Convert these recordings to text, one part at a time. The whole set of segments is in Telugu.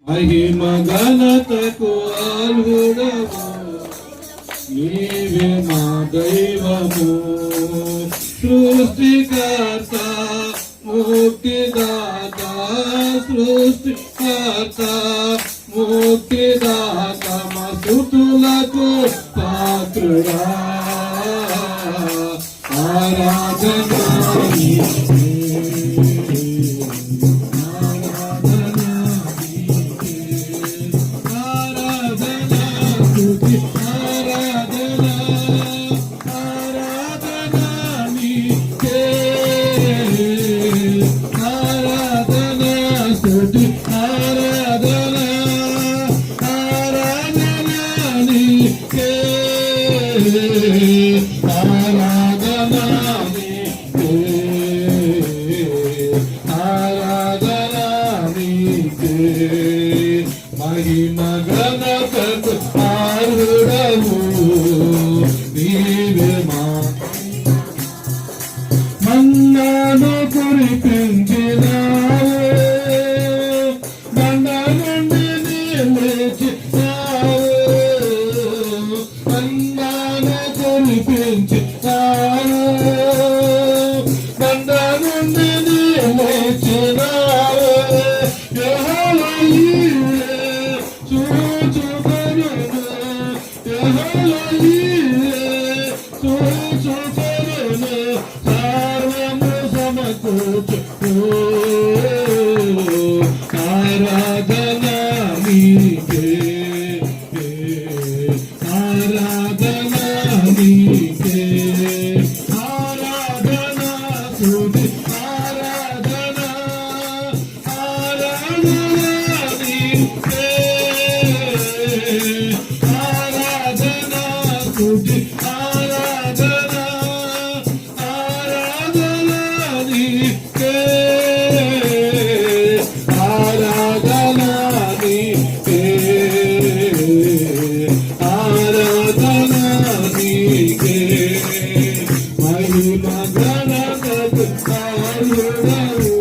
మహిమ ఘనతకు అర్హుడవు, నీవే మా దైవము. సృష్టికర్త ముక్తిదాత, సృష్టికర్త ముక్తిదాత, మా స్తుతులకు పాత్రుడా. ఆరాధనా మహిమ ఘనతకు అర్హుడవు, నీవే మా మన్నాను కురిపించినావు, బండ నుండి లేచినావు. మన్నాను కురిపించినావు, బండ నుండి లేచినావు. ఆరాధనా నీకే, ఆరాధనా నీకే, ఆరాధనా స్తుతి, ఆరాధనా, ఆరాధనా నీకే, ఆరాధనా స్తుతి, ఆరాధనా, ఆరాధనా నీకే, ఆరాధనా నీకే, ఆరాధనా నీకే. మహిమ ఘనతకు అర్హుడవు,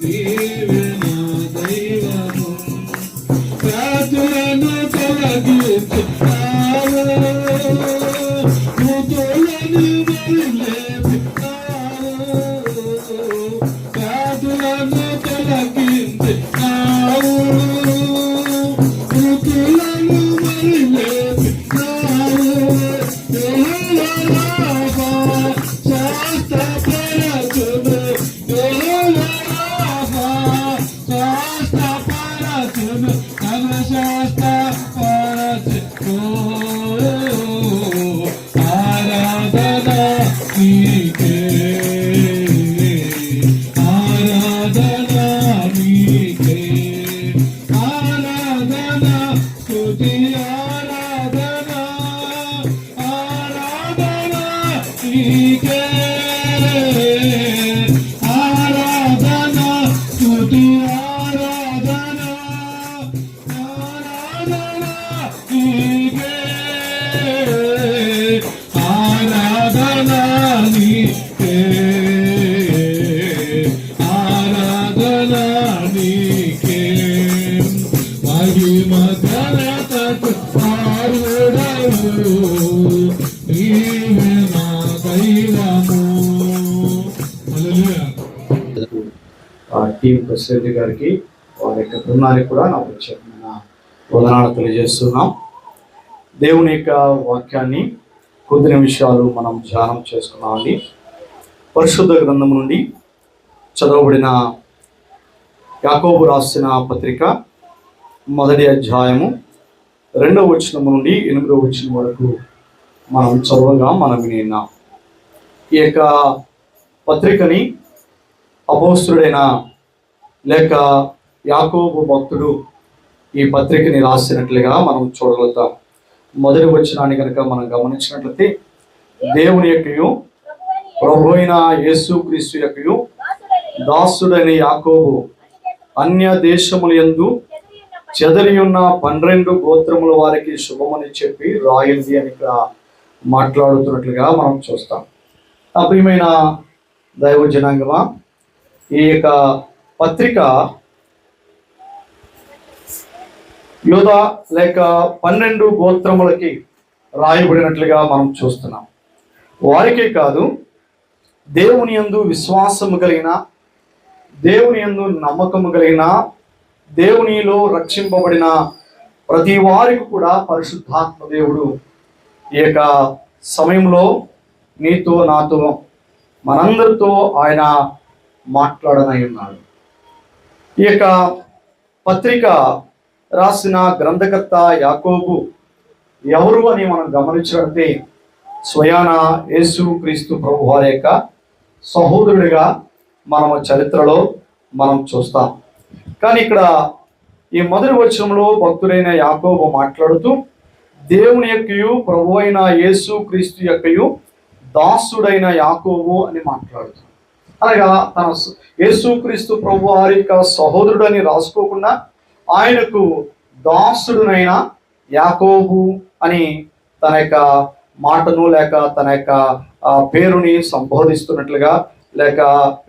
నీవే నా దైవము. వ్యాధులను తొలగించుతావు, మృతులను లేపుతావు. వ్యాధులను తొలగించుతావు, మృతులను లేపుతావు. యెహోవా శాస్త్రపరచును, యెహోవా శాస్త్రపరచును, శాస్త్రపరచును. ఆరాధనా నీకే, ఆరాధనా నీకే, ఆరాధనా స్తుతి, ఆరాధనా, ఆరాధనా నీకే, ఆరాధనా స్తుతి, ఆరాధనా, ఆరాధనా నీకే, ఆరాధనా నీకే, ఆరాధనా నీకే. మహిమ ఘనతకు అర్హుడవు, నీవే నా దైవము. హల్లెలూయా. టీం ప్రెసిడెంట్ గారికి, వారి యొక్క బృందానికి కూడా నా ప్రత్యేకమైన వందనాలు తెలియజేస్తున్నాం. దేవుని యొక్క వాక్యాన్ని కొద్ది నిమిషాలు మనం ధ్యానం చేసుకున్నామండి. పరిశుద్ధ గ్రంథం నుండి చదవబడిన యాకోబు రాసిన పత్రిక 1వ అధ్యాయము 2వ వచనం నుండి 8వ వచనం వరకు మనం చదవగా మనం విన్నాం. ఈ యొక్క పత్రికని అపోస్తుడైన లేక యాకోబు భక్తుడు ఈ పత్రికని రాసినట్లుగా మనం చూడగలుగుతాం. మొదటి వచనాన్ని కనుక మనం గమనించినట్లయితే, దేవుని యొక్కయు ప్రభు అయిన యేసుక్రీస్తు యొక్కయు దాసుడైన యాకోబు అన్య దేశముల యందు చెదరి ఉన్న 12 గోత్రముల వారికి శుభమని చెప్పి రాయింది అని ఇక్కడ మాట్లాడుతున్నట్లుగా మనం చూస్తాం. ప్రియమైన దైవ జనాంగమా, ఈ యొక్క పత్రిక యూదా లేక 12 గోత్రములకి రాయబడినట్లుగా మనం చూస్తున్నాం. వారికే కాదు, దేవుని యందు విశ్వాసము కలిగిన, దేవుని యందు నమ్మకము కలిగిన, దేవునిలో రక్షింపబడిన ప్రతి వారికి కూడా పరిశుద్ధాత్మ దేవుడు ఈ యొక్క సమయంలో నీతో నాతో మనందరితో ఆయన మాట్లాడనై ఉన్నాడు. ఈ యొక్క పత్రిక రాసిన గ్రంథకర్త యాకోబు ఎవరు అని మనం గమనించినట్లయితే స్వయాన యేసు క్రీస్తు ప్రభు వారి యొక్క సహోదరుడిగా మనం చరిత్రలో మనం చూస్తాం. కానీ ఇక్కడ ఈ మొదటి వచనంలో భక్తుడైన యాకోబు మాట్లాడుతూ దేవుని యొక్కయు ప్రభు అయిన యేసు క్రీస్తు యొక్కయు దాసుడైన యాకోబు అని మాట్లాడుతాడు. అనగా తన యేసుక్రీస్తు ప్రభు వారి యొక్క సహోదరుడని రాసుకోకుండా ఆయనకు దాసుడునైన యాకోబు అని తన యొక్క మాటను లేక తన యొక్క పేరుని సంబోధిస్తున్నట్లుగా లేక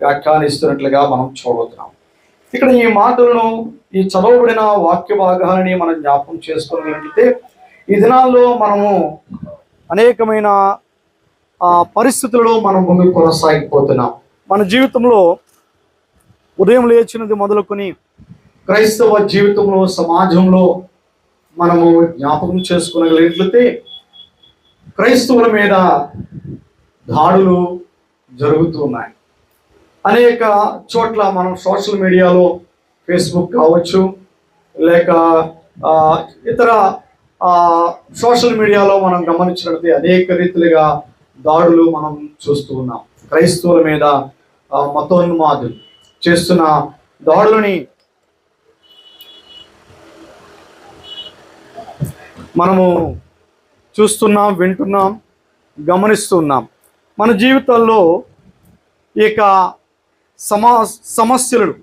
వ్యాఖ్యానిస్తున్నట్లుగా మనం చూడబోతున్నాం. ఇక్కడ ఈ మాటలను, ఈ చదవబడిన వాక్య భాగాలని మనం జ్ఞాపకం చేసుకున్నట్లయితే ఈ దినాల్లో మనము అనేకమైన పరిస్థితులలో మనం ముందుకు కొనసాగిపోతున్నాం. మన జీవితంలో ఉదయం లేచినది మొదలుకొని క్రైస్తవ జీవితంలో, సమాజంలో మనము జ్ఞాపకం చేసుకునగలిగినట్లయితే క్రైస్తవుల మీద దాడులు జరుగుతూ ఉన్నాయి. అనేక చోట్ల మనం సోషల్ మీడియాలో, ఫేస్బుక్ కావచ్చు లేక ఇతర సోషల్ మీడియాలో మనం గమనించినట్లయితే అనేక రీతిలుగా దాడులు మనం చూస్తూ ఉన్నాం. క్రైస్తవుల మీద మతోన్మాదులు చేస్తున్న దాడులని మనము చూస్తున్నాం, వింటున్నాం, గమనిస్తున్నాం. మన జీవితాల్లో ఇక సమస్యలు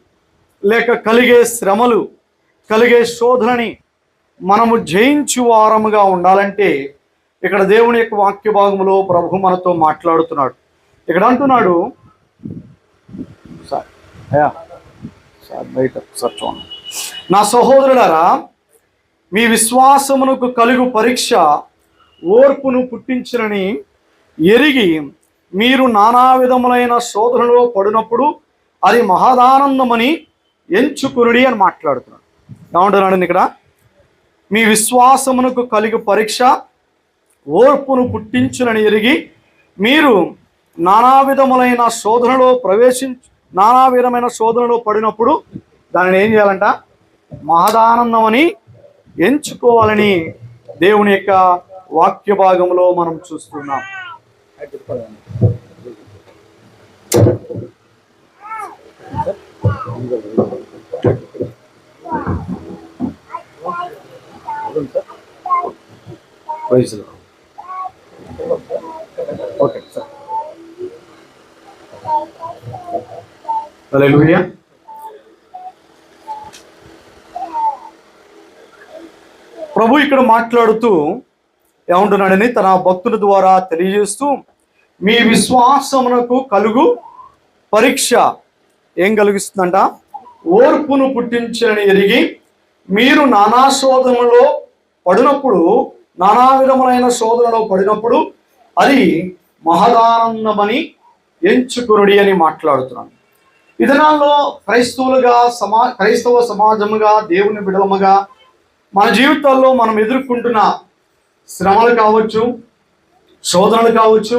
లేక కలిగే శ్రమలు, కలిగే శోధనని మనము జయించు వారముగా ఉండాలంటే ఇక్కడ దేవుని యొక్క వాక్య భాగంలో ప్రభు మనతో మాట్లాడుతున్నాడు. ఇక్కడ అంటున్నాడు, నా సహోదరులారా, మీ విశ్వాసమునకు కలుగు పరీక్ష ఓర్పును పుట్టించునని ఎరిగి మీరు నానా విధములైన శోధనలో పడినప్పుడు అది మహదానందమని ఎంచుకునుడి అని మాట్లాడుతున్నాడు. ఏమంటున్నాడు ఇక్కడ? మీ విశ్వాసమునకు కలిగు పరీక్ష ఓర్పును పుట్టించునని ఎరిగి మీరు నానా విధమైన శోధనలో పడినప్పుడు దానిని ఏం చేయాలంట? మహదానందం అని ఎంచుకోవాలని దేవుని యొక్క వాక్య భాగంలో మనం చూస్తున్నాం. Okay sir. హల్లెలూయా. ప్రభు ఇక్కడ మాట్లాడుతూ ఏమంటున్నాడని తన భక్తుల ద్వారా తెలియజేస్తూ, మీ విశ్వాసమునకు కలుగు పరీక్ష ఏం కలిగిస్తుందంట? ఓర్పును పుట్టించని ఎరిగి మీరు నానా విధములైన శోధనలో పడినప్పుడు అది మహదానందమని ఎంచుకునుడి అని మాట్లాడుతున్నాను. ఈ దినాల్లో క్రైస్తవ సమాజముగా, దేవుని బిడలముగా మన జీవితాల్లో మనం ఎదుర్కొంటున్న శ్రమలు కావచ్చు, శోధనలు కావచ్చు,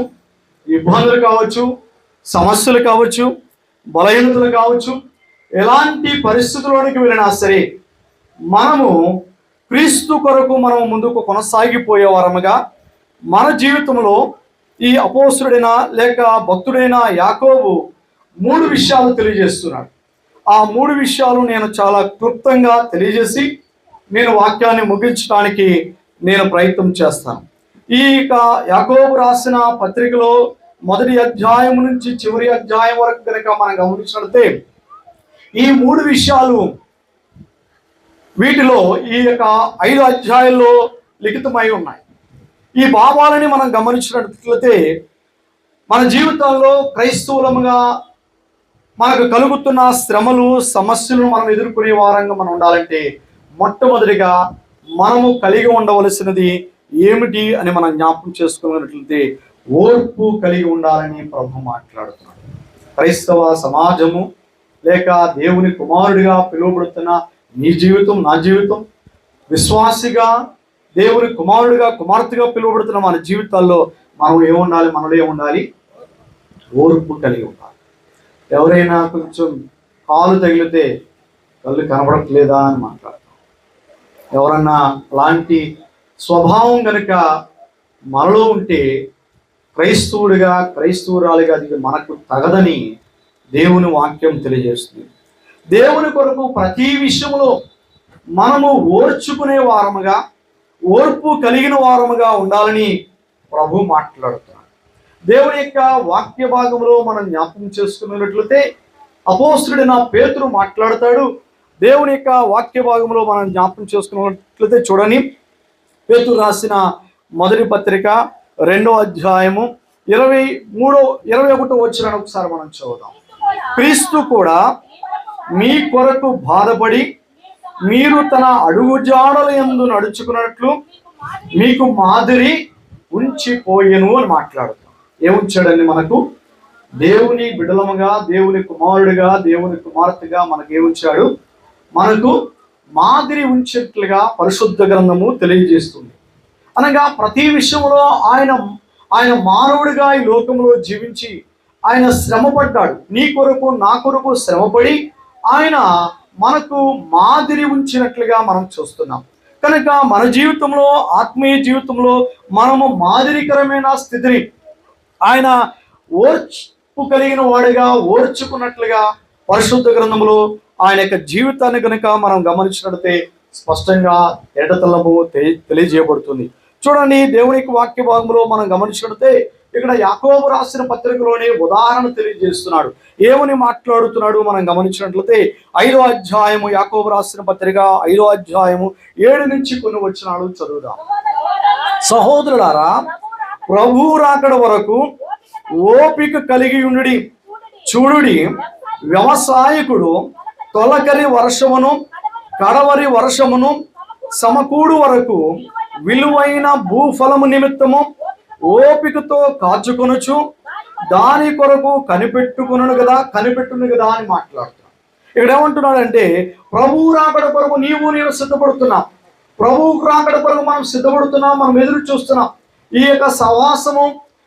ఇబ్బందులు కావచ్చు, సమస్యలు కావచ్చు, బలహీనతలు కావచ్చు, ఎలాంటి పరిస్థితుల్లోనికి వెళ్ళినా సరే మనము క్రీస్తు కొరకు మనం ముందుకు కొనసాగిపోయే వారముగా మన జీవితంలో ఈ అపోస్తుడైన లేక భక్తుడైన యాకోబు 3 విషయాలు తెలియజేస్తున్నాడు. ఆ 3 విషయాలు నేను చాలా క్లుప్తంగా తెలియజేసి నేను వాక్యాన్ని ముగించడానికి నేను ప్రయత్నం చేస్తాను. ఈ యాకోబు రాసిన పత్రికలో మొదటి అధ్యాయం నుంచి చివరి అధ్యాయం వరకు కనుక మనం గమనించినట్లయితే ఈ 3 విషయాలు వీటిలో ఈ యొక్క 5 అధ్యాయాల్లో లిఖితమై ఉన్నాయి. ఈ భావాలని మనం గమనించినట్లయితే మన జీవితాల్లో క్రైస్తవులముగా మనకు కలుగుతున్న శ్రమలు, సమస్యలను మనం ఎదుర్కొనే వారంగా మనం ఉండాలంటే మొట్టమొదటిగా మనము కలిగి ఉండవలసినది ఏమిటి అని మనం జ్ఞాపకం చేసుకున్నట్లయితే ఓర్పు కలిగి ఉండాలని ప్రభు మాట్లాడుతున్నాడు. క్రైస్తవ సమాజము లేక దేవుని కుమారుడిగా పిలువబడుతున్న నీ జీవితం, నా జీవితం, విశ్వాసిగా దేవుని కుమారుడిగా కుమార్తెగా పిలువబడుతున్న మన జీవితాల్లో మనం ఏముండాలి? మనలో ఏముండాలి? ఓర్పు కలిగి ఉండాలి. ఎవరైనా కొంచెం కాలు తగిలితే కళ్ళు కనబడట్లేదా అని మాట్లాడతాం. ఎవరన్నా అలాంటి స్వభావం కనుక మనలో ఉంటే క్రైస్తవుడిగా క్రైస్తవురాలిగా అది మనకు తగదని దేవుని వాక్యం తెలియజేస్తుంది. దేవుని కొరకు ప్రతి విషయంలో మనము ఓర్చుకునే వారముగా, ఓర్పు కలిగిన వారముగా ఉండాలని ప్రభు మాట్లాడుతున్నాడు. దేవుని యొక్క వాక్య భాగంలో మనం జ్ఞాపకం చేసుకున్నట్లయితే అపోస్తలుడైన పేతురు మాట్లాడతాడు. దేవుని యొక్క వాక్య భాగంలో మనం జ్ఞాపకం చేసుకున్నట్లయితే చూడని, పేతురు రాసిన మొదటి పత్రిక 2వ అధ్యాయము 21వ వచనాన్ని ఒకసారి మనం చదువుదాం. క్రీస్తు కూడా మీ కొరకు బాధపడి మీరు తన అడుగుజాడల యందు నడుచుకున్నట్లు మీకు మాదిరి ఉంచిపోయెను అని మాట్లాడుతాం. ఏముంచాడండి? మనకు దేవుని బిడలముగా, దేవుని కుమారుడిగా, దేవుని కుమార్తెగా మనకు ఏముంచాడు? మనకు మాదిరి ఉంచేట్లుగా పరిశుద్ధ గ్రంథము తెలియజేస్తుంది. అనగా ప్రతి విషయంలో ఆయన మానవుడిగా ఈ లోకంలో జీవించి ఆయన శ్రమపడ్డాడు. నీ కొరకు, నా కొరకు శ్రమపడి ఆయన మనకు మాదిరి ఉంచినట్లుగా మనం చూస్తున్నాం. కనుక మన జీవితంలో, ఆత్మీయ జీవితంలో మనము మాదిరికరమైన స్థితిని ఆయన ఓర్పు కలిగిన వాడిగా ఓర్చుకున్నట్లుగా పరిశుద్ధ గ్రంథంలో ఆయన యొక్క జీవితాన్ని కనుక మనం గమనించినట్లయితే స్పష్టంగా ఎడతలము తెలియజేయబడుతుంది. చూడండి, దేవుని యొక్క వాక్య భాగంలో మనం గమనించినట్లయితే ఇక్కడ యాకోబు రాసిన పత్రికలోనే ఉదాహరణ తెలియజేస్తున్నాడు. ఏమని మాట్లాడుతున్నాడు మనం గమనించినట్లయితే 5వ అధ్యాయము, యాకోబు రాసిన పత్రిక 5వ అధ్యాయము 7 నుంచి కొన్ని వచనాలు చదువుదాం. సహోదరులారా, ప్రభువు రాకడ వరకు ఓపిక కలిగి ఉండుడి. చూడుడి, వ్యవసాయకుడు తొలకరి వర్షమును కడవరి వర్షమును సమకూడు వరకు విలువైన భూఫలము నిమిత్తము ఓపికతో కాచుకొనుచు దాని కొరకు కనిపెట్టును కదా అని మాట్లాడుతున్నాడు. ఇక్కడ ఏమంటున్నాడంటే, ప్రభువు రాకడ కొరకు నేను సిద్ధపడుతున్నా. ప్రభువు రాకడ కొరకు మనం సిద్ధపడుతున్నాం, మనం ఎదురు చూస్తున్నాం. ఈ యొక్క సహవాసము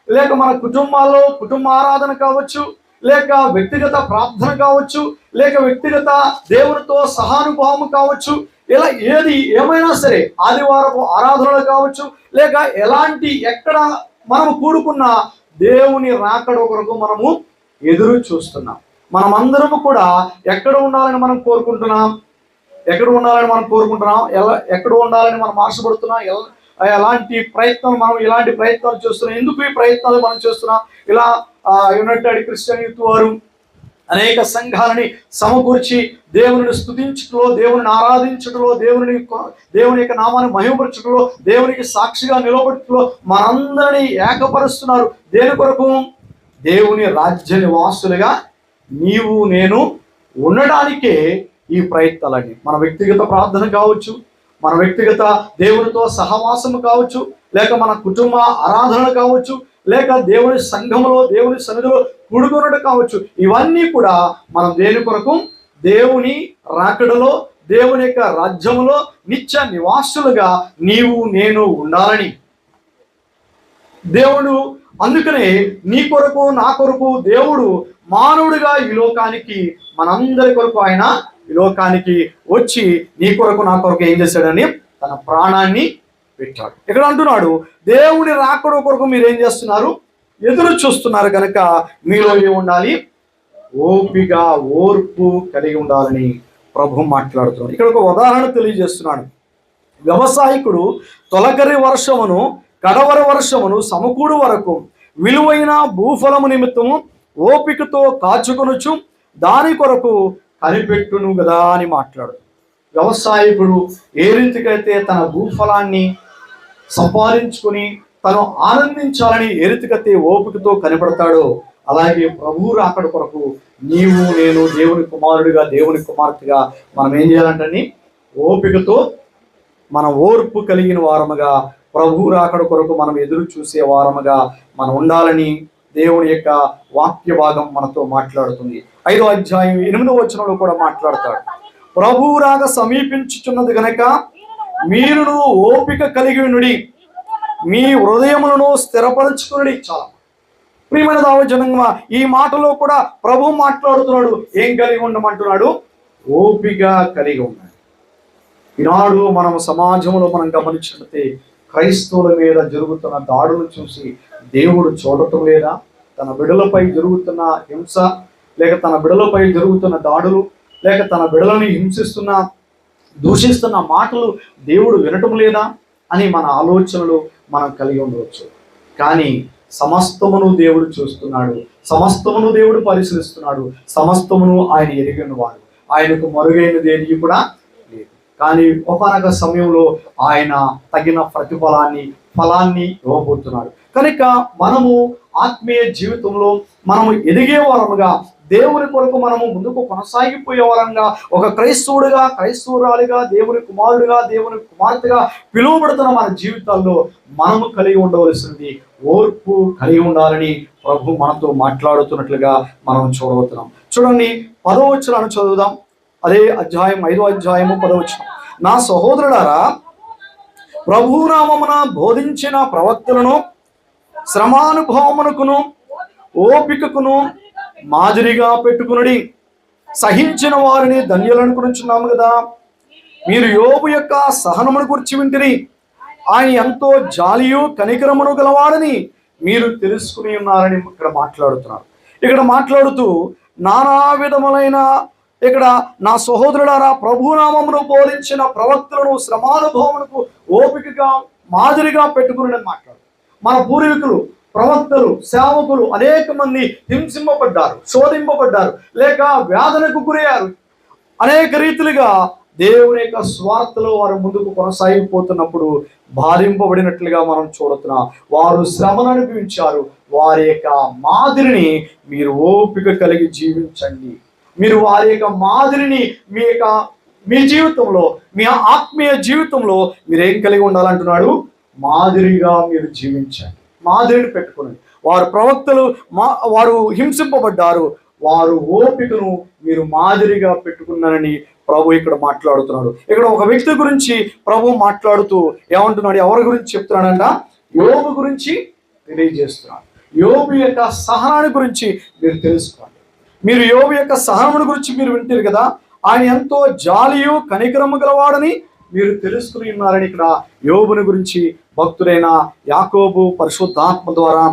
లేక మన కుటుంబాల్లో కుటుంబ ఆరాధన కావచ్చు, లేక వ్యక్తిగత ప్రార్థన కావచ్చు, లేక వ్యక్తిగత దేవునితో సహానుభావము కావచ్చు, ఇలా ఏమైనా సరే ఆదివారపు ఆరాధనలు కావచ్చు, లేక ఎక్కడ మనం కూడుకున్న దేవుని రాకడ కొరకు మనము ఎదురు చూస్తున్నాం. మనమందరము కూడా ఎక్కడ ఉండాలని మనం కోరుకుంటున్నాం? ఎక్కడ ఉండాలని మనం ఆశపడుతున్నాం? ఎలాంటి ప్రయత్నాలు మనం ఇలాంటి ప్రయత్నాలు చేస్తున్నాం? ఎందుకు ఈ ప్రయత్నాలు మనం చేస్తున్నాం? ఇలా యునైటెడ్ క్రిస్టియన్ యూత్ వారు అనేక సంఘాలని సమకూర్చి దేవుని స్తుతించడంలో, దేవుని ఆరాధించడంలో, దేవుని యొక్క నామాన్ని మహిమపరచడంలో, దేవునికి సాక్షిగా నిలబెట్టడంలో మనందరినీ ఏకపరుస్తున్నారు. దేని కొరకు? దేవుని రాజ్య నివాసులుగా నీవు నేను ఉండడానికే ఈ ప్రయత్నాలన్నీ. మన వ్యక్తిగత ప్రార్థన కావచ్చు, మన వ్యక్తిగత దేవునితో సహవాసము కావచ్చు, లేక మన కుటుంబ ఆరాధనలు కావచ్చు, లేక దేవుని సంఘములో దేవుని సన్నిధిలో కూడుకొనడం కావచ్చు. ఇవన్నీ కూడా మనం దేని కొరకు? దేవుని రాకడలో, దేవుని యొక్క రాజ్యములో నిత్య నివాసులుగా నీవు నేను ఉండాలని దేవుడు, అందుకనే నీ కొరకు నా కొరకు దేవుడు మానవుడిగా ఈ లోకానికి, మనందరి కొరకు ఆయన ఈ లోకానికి వచ్చి నీ కొరకు నా కొరకు ఏం చేశాడని తన ప్రాణాన్ని పెట్టాడు. ఇక్కడ అంటున్నాడు, దేవుని రాకడ కొరకు మీరు ఏం చేస్తున్నారు? ఎదురు చూస్తున్నారు. కనుక మీలో ఏముండాలి? ఓపిక, ఓర్పు కలిగి ఉండాలని ప్రభు మాట్లాడుతున్నాడు. ఇక్కడ ఒక ఉదాహరణ తెలియజేస్తున్నాడు. వ్యవసాయకుడు తొలకరి వర్షమును కడవరి వర్షమును సమకూడు వరకు విలువైన భూఫలము నిమిత్తము ఓపికతో కాచుకొనుచు దాని కొరకు కనిపెట్టును కదా అని మాట్లాడు. వ్యవసాయకుడు ఏ రీతికైతే తన భూఫలాన్ని సంపాదించుకుని తను ఆనందించాలని ఏ రీతికైతే ఓపికతో కనిపెడతాడో, అలాగే ప్రభువు రాకడ కొరకు నీవు నేను దేవుని కుమారుడిగా దేవుని కుమార్తెగా మనం ఏం చేయాలంటే ఓపికతో మన ఓర్పు కలిగిన వారముగా, ప్రభు రాకడ కొరకు మనం ఎదురు చూసే వారముగా మనం ఉండాలని దేవుని యొక్క వాక్య భాగం మనతో మాట్లాడుతుంది. 5వ అధ్యాయం 8వ వచనంలో కూడా మాట్లాడతాడు. ప్రభు రాక సమీపించుచున్నది గనక మీరును ఓపిక కలిగి ఉండుడి, మీ హృదయములను స్థిరపరచుకునుడి. చాలా ప్రియమైన దావజనంగా ఈ మాటలో కూడా ప్రభు మాట్లాడుతున్నాడు. ఏం కలిగి ఉండమంటున్నాడు? ఓపిక కలిగి ఉన్నాడు. ఈనాడు మనం సమాజంలో మనం గమనించినట్లయితే క్రైస్తవుల మీద జరుగుతున్న దాడులు చూసి దేవుడు చూడటం లేదా? తన బిడలపై జరుగుతున్న హింస, లేక తన బిడలపై జరుగుతున్న దాడులు, లేక తన బిడలని హింసిస్తున్న దూషిస్తున్న మాటలు దేవుడు వినటం లేదా అని మన ఆలోచనలు మనం కలిగి ఉండవచ్చు. కానీ సమస్తమును దేవుడు చూస్తున్నాడు, సమస్తమును దేవుడు పరిశీలిస్తున్నాడు, సమస్తమును ఆయన ఎరిగినవాడు. ఆయనకు మరుగైనది ఏది కూడా లేదు. కానీ ఒకనొక సమయంలో ఆయన తగిన ఫలాన్ని ఇవ్వబోతున్నాడు. కనుక మనము ఆత్మీయ జీవితంలో మనము ఎదిగే వారముగా, దేవుని కొరకు మనము ముందుకు కొనసాగిపోయే వారంగా, ఒక క్రైస్తవుడిగా, క్రైస్తవురాలిగా, దేవుని కుమారుడిగా, దేవుని కుమార్తెగా పిలువబడుతున్న మన జీవితాల్లో మనము కలిగి ఉండవలసింది ఓర్పు కలిగి ఉండాలని ప్రభు మనతో మాట్లాడుతున్నట్లుగా మనం చూడబోతున్నాం. చూడండి, 10వ వచనాన్ని చదువుదాం. అదే అధ్యాయం 5వ అధ్యాయము 10వ వచనం. నా సహోదరులారా, ప్రభునామమున బోధించిన ప్రవక్తలను శ్రమానుభవమునకును ఓపికకును మాదిరిగా పెట్టుకునుడి. సహించిన వారిని ధన్యులనుకుంటున్నాము కదా. మీరు యోబు యొక్క సహనమును గురించి వింటిరి. ఆయన ఎంతో జాలియు కనికరమును గలవాడని మీరు తెలుసుకుని ఉన్నారని ఇక్కడ మాట్లాడుతున్నారు. ఇక్కడ మాట్లాడుతూ నానా విధములైన ఇక్కడ నా సహోదరులారా, ప్రభునామమును బోధించిన ప్రవక్తలను శ్రమానుభవమునకు ఓపికగా మాదిరిగా పెట్టుకుని మాట్లాడు. మన పూర్వీకులు, ప్రవక్తలు, సేవకులు అనేక మంది హింసింపబడ్డారు, శోధింపబడ్డారు, లేక వేదనకు గురయ్యారు. అనేక రీతిలుగా దేవుని యొక్క స్వార్థలో వారు ముందుకు కొనసాగిపోతున్నప్పుడు బాధింపబడినట్లుగా మనం చూడుతున్నాం. వారు శ్రమను అనుభవించారు. వారి యొక్క మాదిరిని మీరు ఓపిక కలిగి జీవించండి. మీరు వారి యొక్క మాదిరిని మీ జీవితంలో, మీ ఆత్మీయ జీవితంలో మీరేం కలిగి ఉండాలంటున్నాడు? మాదిరిగా మీరు జీవించండి, మాదిరిని పెట్టుకునండి. వారు ప్రవక్తలు వారు హింసింపబడ్డారు. వారు ఓపికను మీరు మాదిరిగా పెట్టుకున్నారని ప్రభు ఇక్కడ మాట్లాడుతున్నాడు. ఇక్కడ ఒక వ్యక్తి గురించి ప్రభు మాట్లాడుతూ ఏమంటున్నాడు? ఎవరి గురించి చెప్తున్నాడంట? యోబు గురించి తెలియజేస్తున్నాడు. యోబు యొక్క సహనాన్ని గురించి మీరు తెలుసుకోండి. మీరు యోబు యొక్క సహనముని గురించి మీరు వింటారు కదా. ఆయన ఎంతో జాలియు కనికరము గలవాడని మీరు తెలుసుకుని ఉన్నారని ఇక్కడ యోబుని గురించి భక్తుడైన యాకోబు పరిశుద్ధాత్మ ద్వారా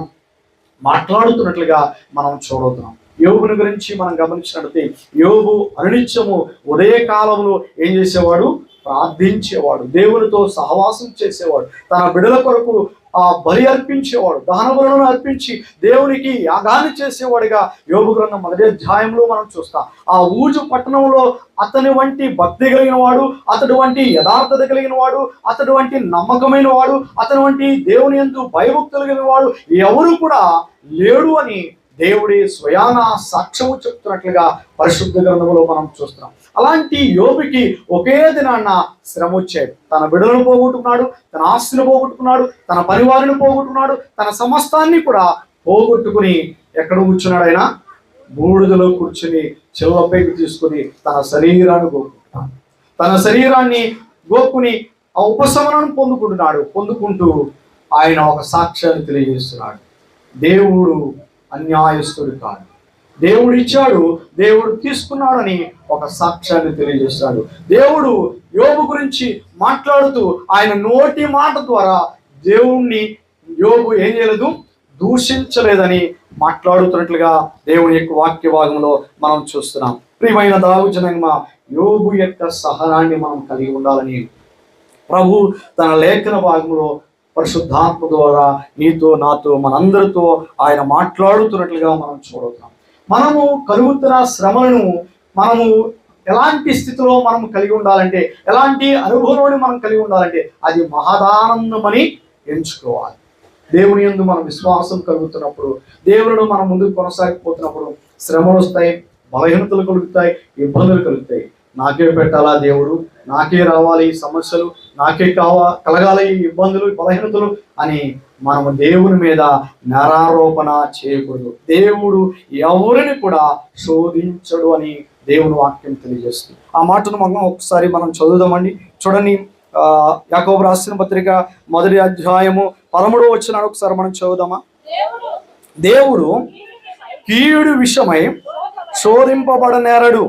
మాట్లాడుతున్నట్లుగా మనం చూడవుతున్నాం. యోబుని గురించి మనం గమనించినట్లయితే యోబు అనిత్యము ఉదయకాలంలో ఏం చేసేవాడు? ప్రార్థించేవాడు, దేవునితో సహవాసం చేసేవాడు, తన బిడల కొరకు బలి అర్పించేవాడు, దహన బలులను అర్పించి దేవునికి యాగాన్ని చేసేవాడిగా యోబు గ్రంథం 1వ అధ్యాయంలో మనం చూస్తాం. ఆ ఊజు పట్టణంలో అతని వంటి భక్తి కలిగిన వాడు, అతడి వంటి యథార్థత కలిగిన వాడు, అతడి వంటి నమ్మకమైన వాడు, అతని వంటి దేవుని యందు భయభక్తులు కలిగిన వాడు ఎవరు కూడా లేడు అని దేవుడి స్వయాన సాక్ష్యము చెప్తున్నట్లుగా పరిశుద్ధ గ్రంథంలో మనం చూస్తున్నాం. అలాంటి యోబుకి ఒకే దినాన్న శ్రమ వచ్చాడు. తన బిడ్డలను పోగొట్టుకున్నాడు, తన ఆస్తిని పోగొట్టుకున్నాడు, తన పరివారిని పోగొట్టుకున్నాడు, తన సమస్తాన్ని కూడా పోగొట్టుకుని ఎక్కడ కూర్చున్నాడు? ఆయన బూడిదలో కూర్చుని చెల్లపైకి తీసుకుని తన శరీరాన్ని గోక్కుంటున్నాడు. తన శరీరాన్ని గోక్కుని ఆ ఉపశమనం పొందుకుంటూ ఆయన ఒక సాక్ష్యాన్ని తెలియజేస్తున్నాడు. దేవుడు అన్యాయస్తుడు కాదు, దేవుడు ఇచ్చాడు, దేవుడు తీసుకున్నాడని ఒక సాక్ష్యాన్ని తెలియజేస్తాడు. దేవుడు యోబు గురించి మాట్లాడుతూ ఆయన నోటి మాట ద్వారా దేవుణ్ణి యోబు ఏం చేయలేదు? దూషించలేదని మాట్లాడుతున్నట్లుగా దేవుని యొక్క వాక్య భాగంలో మనం చూస్తున్నాం. ప్రియమైన దావజనంగా యోబు యొక్క సహనాన్ని మనం కలిగి ఉండాలని ప్రభు తన లేఖన భాగంలో పరిశుద్ధాత్మ ద్వారా నీతో, నాతో, మనందరితో ఆయన మాట్లాడుతున్నట్లుగా మనం చూడవుతాం. మనము కలుగుతున్న శ్రమను మనము ఎలాంటి స్థితిలో మనం కలిగి ఉండాలంటే, ఎలాంటి అనుభవంలోని మనం కలిగి ఉండాలంటే అది మహదానందమని ఎంచుకోవాలి. దేవుని యందు మనం విశ్వాసం కలుగుతున్నప్పుడు, దేవుని మనం ముందుకు కొనసాగిపోతున్నప్పుడు శ్రమలు వస్తాయి, బలహీనతలు కలుగుతాయి, ఇబ్బందులు కలుగుతాయి. నాకే పెట్టాలా దేవుడు, నాకే రావాలి ఈ సమస్యలు, నాకే కలగాలి ఈ ఇబ్బందులు, బలహీనతలు అని మనము దేవుని మీద నేరారోపణ చేయకూడదు. దేవుడు ఎవరిని కూడా శోధించడు అని దేవుని వాక్యం తెలియజేస్తుంది. ఆ మాటను మనం ఒకసారి మనం చదువుదామండి. చూడండి, యాకోబు రాసిన పత్రిక 1వ అధ్యాయము 13వ వచనాన్ని ఒకసారి మనం చదువుదామా. దేవుడు కీడు విషయమై శోధింపబడనేరడు,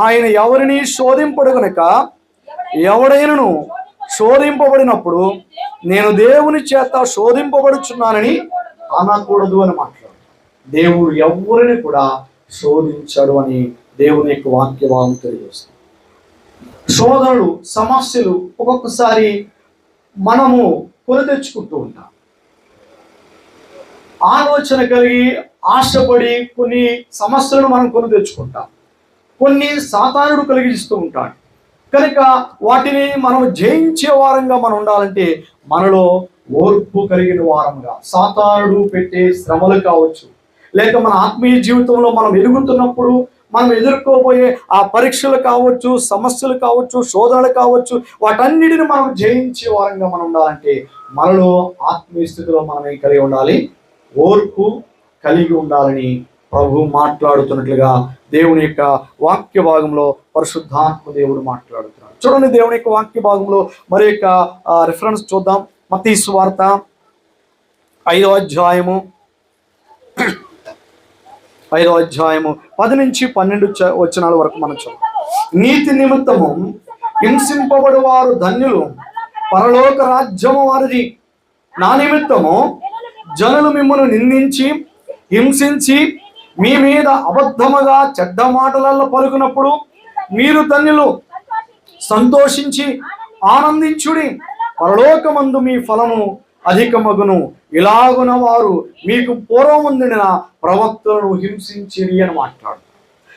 ఆయన ఎవరిని శోధింపడు గనుక ఎవడైనను శోధింపబడినప్పుడు నేను దేవుని చేత శోధింపబడుచున్నానని అనకూడదు అని మాట్లాడు. దేవుడు ఎవరిని కూడా శోధించడు అని దేవుని యొక్క వాక్యభావం తెలియజేస్తుంది. శోధనలు, సమస్యలు ఒక్కొక్కసారి మనము కొని తెచ్చుకుంటూ ఉంటాం. ఆలోచన కలిగి ఆశపడి కొన్ని సమస్యలను మనం కొని తెచ్చుకుంటాం. కొన్ని సాతానుడు కలిగిస్తూ ఉంటాడు. కనుక వాటిని మనం జయించే వారంగా మనం ఉండాలంటే మనలో ఓర్పు కలిగిన వారంగా, సాతానుడు పెట్టే శ్రమలు కావచ్చు, లేక మన ఆత్మీయ జీవితంలో మనం ఎదుగుతున్నప్పుడు మనం ఎదుర్కోబోయే ఆ పరీక్షలు కావచ్చు, సమస్యలు కావచ్చు, శోధనలు కావచ్చు, వాటన్నిటిని మనం జయించే వారంగా మనం ఉండాలంటే మనలో ఆత్మీయ స్థితిలో మనం ఏం కలిగి ఉండాలి? ఓర్పు కలిగి ఉండాలని ప్రభు మాట్లాడుతున్నట్లుగా దేవుని యొక్క వాక్య భాగంలో పరిశుద్ధాత్మ దేవుడు మాట్లాడుతున్నాడు. చూడండి, దేవుని యొక్క వాక్య భాగంలో మరి యొక్క రిఫరెన్స్ చూద్దాం. మత్తయి సువార్త 5వ అధ్యాయము 10 నుంచి 12 వచనాల వరకు మనం చూద్దాం. నీతి నిమిత్తము హింసింపబడు వారు ధన్యులు, పరలోక రాజ్యము వారిది. నా నిమిత్తము జనులు మిమ్మల్ని నిందించి హింసించి మీ మీద అబద్ధముగా చెడ్డ మాటలలో పలుకున్నప్పుడు మీరు ధన్యులు, సంతోషించి ఆనందించుడి, పరలోకమందు మీ ఫలము అధికమగును. ఇలాగున వారు మీకు పూర్వముందున ప్రవక్తలను హింసించిరి అని మాట్లాడు.